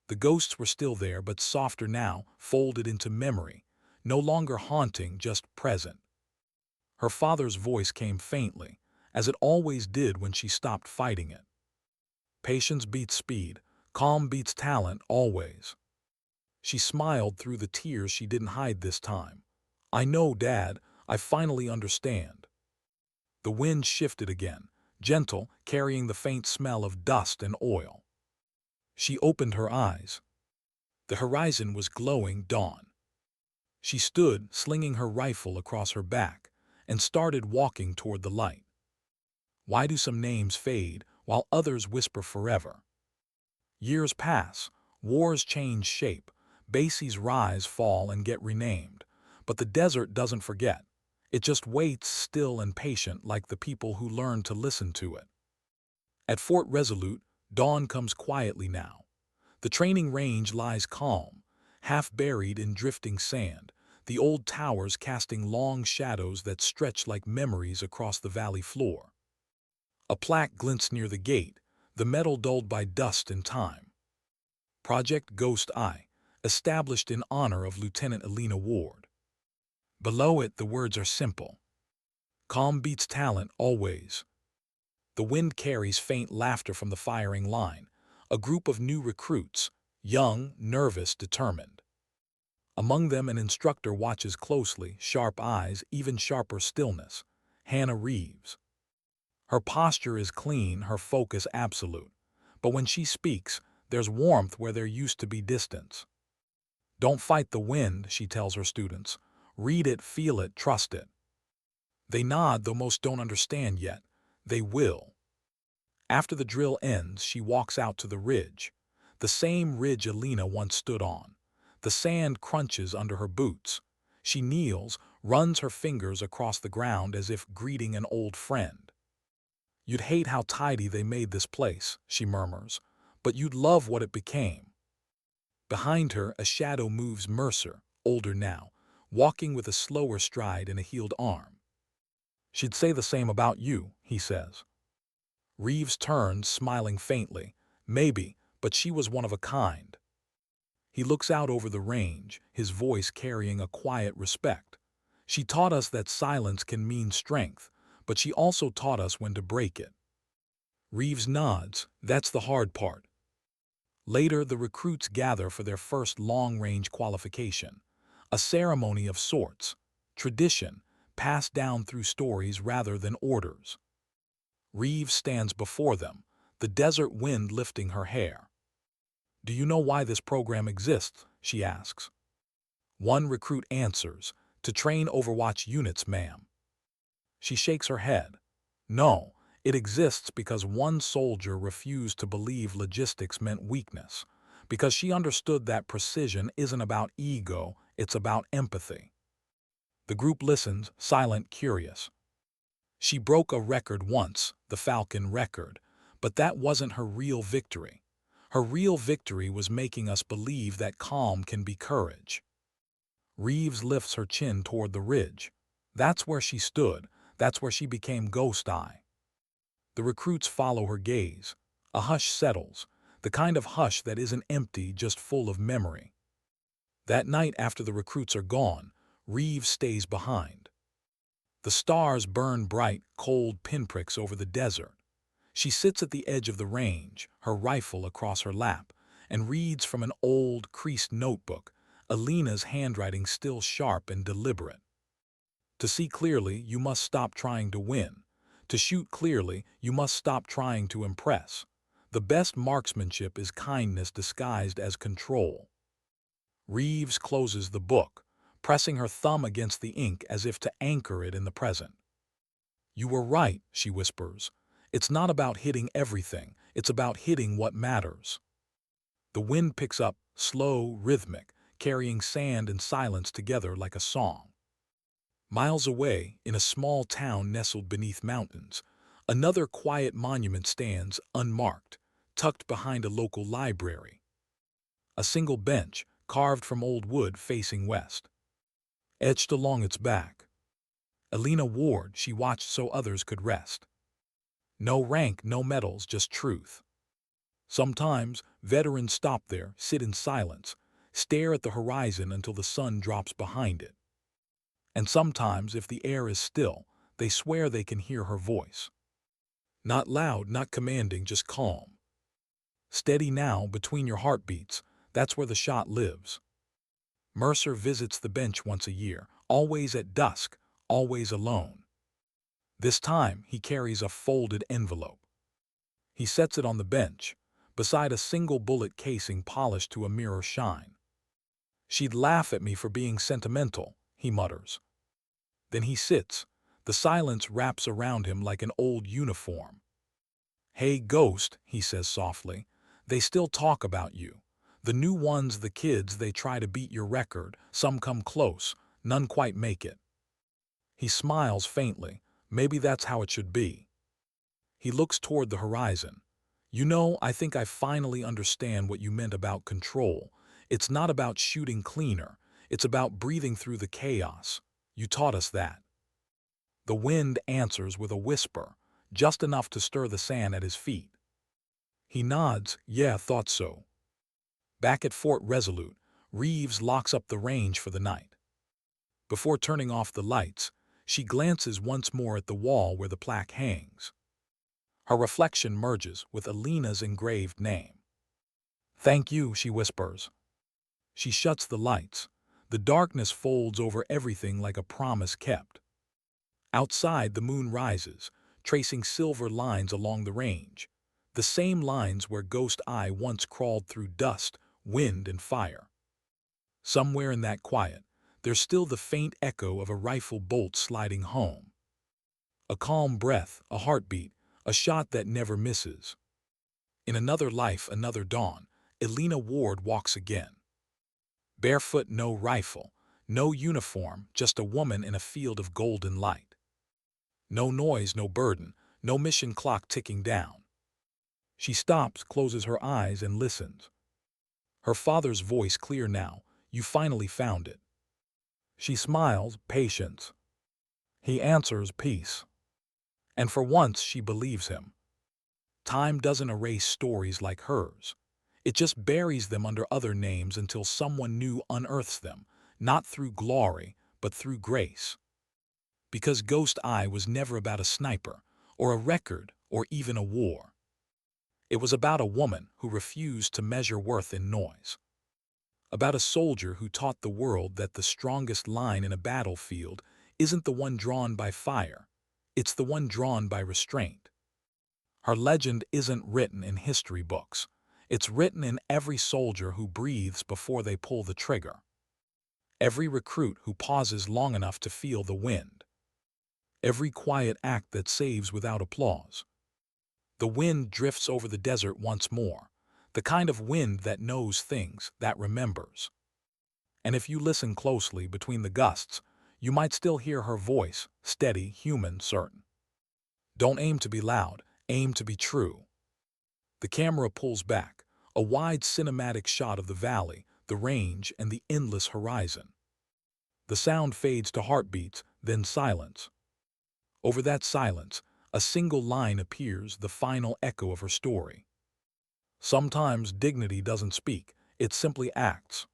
The ghosts were still there, but softer now, folded into memory, no longer haunting, just present. Her father's voice came faintly, as it always did when she stopped fighting it. "Patience beats speed, calm beats talent, always." She smiled through the tears she didn't hide this time. "I know, Dad, I finally understand." The wind shifted again, gentle, carrying the faint smell of dust and oil. She opened her eyes. The horizon was glowing dawn. She stood, slinging her rifle across her back, and started walking toward the light. Why do some names fade while others whisper forever? Years pass, wars change shape, bases rise, fall, and get renamed. But the desert doesn't forget. It just waits, still and patient, like the people who learned to listen to it. At Fort Resolute, dawn comes quietly now. The training range lies calm, half buried in drifting sand, the old towers casting long shadows that stretch like memories across the valley floor. A plaque glints near the gate, the metal dulled by dust and time. Project Ghost Eye, established in honor of Lieutenant Elena Ward. Below it, the words are simple. Calm beats talent, always. The wind carries faint laughter from the firing line, a group of new recruits, young, nervous, determined. Among them, an instructor watches closely, sharp eyes, even sharper stillness. Hannah Reeves. Her posture is clean, her focus absolute. But when she speaks, there's warmth where there used to be distance. "Don't fight the wind," she tells her students. "Read it, feel it, trust it." They nod, though most don't understand yet. They will. After the drill ends, she walks out to the ridge. The same ridge Alina once stood on. The sand crunches under her boots. She kneels, runs her fingers across the ground as if greeting an old friend. "You'd hate how tidy they made this place," she murmurs, "but you'd love what it became." Behind her, a shadow moves. Mercer, older now, walking with a slower stride and a healed arm. "She'd say the same about you," he says. Reeves turns, smiling faintly. "Maybe, but she was one of a kind." He looks out over the range, his voice carrying a quiet respect. "She taught us that silence can mean strength, but she also taught us when to break it." Reeves nods. "That's the hard part." Later, the recruits gather for their first long-range qualification. A ceremony of sorts. Tradition, passed down through stories rather than orders. Reeves stands before them, the desert wind lifting her hair. "Do you know why this program exists?" she asks. One recruit answers, "To train Overwatch units, ma'am." She shakes her head. "No, it exists because one soldier refused to believe logistics meant weakness, because she understood that precision isn't about ego, it's about empathy." The group listens, silent, curious. "She broke a record once, the Falcon record, but that wasn't her real victory. Her real victory was making us believe that calm can be courage." Reeves lifts her chin toward the ridge. "That's where she stood. That's where she became Ghost Eye." The recruits follow her gaze. A hush settles, the kind of hush that isn't empty, just full of memory. That night, after the recruits are gone, Reeves stays behind. The stars burn bright, cold pinpricks over the desert. She sits at the edge of the range, her rifle across her lap, and reads from an old, creased notebook, Alina's handwriting still sharp and deliberate. "To see clearly, you must stop trying to win. To shoot clearly, you must stop trying to impress. The best marksmanship is kindness disguised as control." Reeves closes the book, pressing her thumb against the ink as if to anchor it in the present. "You were right," she whispers. "It's not about hitting everything, it's about hitting what matters." The wind picks up, slow, rhythmic, carrying sand and silence together like a song. Miles away, in a small town nestled beneath mountains, another quiet monument stands, unmarked, tucked behind a local library. A single bench, carved from old wood facing west. Etched along its back, "Alina Ward, she watched so others could rest." No rank, no medals, just truth. Sometimes, veterans stop there, sit in silence, stare at the horizon until the sun drops behind it. And sometimes, if the air is still, they swear they can hear her voice. Not loud, not commanding, just calm. "Steady now, between your heartbeats, that's where the shot lives." Mercer visits the bench once a year, always at dusk, always alone. This time, he carries a folded envelope. He sets it on the bench, beside a single bullet casing polished to a mirror shine. "She'd laugh at me for being sentimental," he mutters. Then he sits. The silence wraps around him like an old uniform. "Hey, Ghost," he says softly, "they still talk about you. The new ones, the kids, they try to beat your record. Some come close, none quite make it." He smiles faintly. "Maybe that's how it should be." He looks toward the horizon. "You know, I think I finally understand what you meant about control. It's not about shooting cleaner. It's about breathing through the chaos. You taught us that." The wind answers with a whisper, just enough to stir the sand at his feet. He nods. "Yeah, thought so." Back at Fort Resolute, Reeves locks up the range for the night. Before turning off the lights, she glances once more at the wall where the plaque hangs. Her reflection merges with Alina's engraved name. "Thank you," she whispers. She shuts the lights. The darkness folds over everything like a promise kept. Outside, the moon rises, tracing silver lines along the range, the same lines where Ghost Eye once crawled through dust, wind, and fire. Somewhere in that quiet, there's still the faint echo of a rifle bolt sliding home. A calm breath, a heartbeat, a shot that never misses. In another life, another dawn, Elena Ward walks again. Barefoot, no rifle, no uniform, just a woman in a field of golden light. No noise, no burden, no mission clock ticking down. She stops, closes her eyes, and listens. Her father's voice clear now. You finally found it. She smiles, patience. He answers, peace. And for once she believes him. Time doesn't erase stories like hers. It just buries them under other names until someone new unearths them, not through glory, but through grace. Because Ghost Eye was never about a sniper, or a record, or even a war. It was about a woman who refused to measure worth in noise. About a soldier who taught the world that the strongest line in a battlefield isn't the one drawn by fire, it's the one drawn by restraint. Her legend isn't written in history books. It's written in every soldier who breathes before they pull the trigger. Every recruit who pauses long enough to feel the wind. Every quiet act that saves without applause. The wind drifts over the desert once more, the kind of wind that knows things, that remembers. And if you listen closely between the gusts, you might still hear her voice, steady, human, certain. Don't aim to be loud, aim to be true. The camera pulls back, a wide cinematic shot of the valley, the range, and the endless horizon. The sound fades to heartbeats, then silence. Over that silence, a single line appears, the final echo of her story. Sometimes dignity doesn't speak, it simply acts.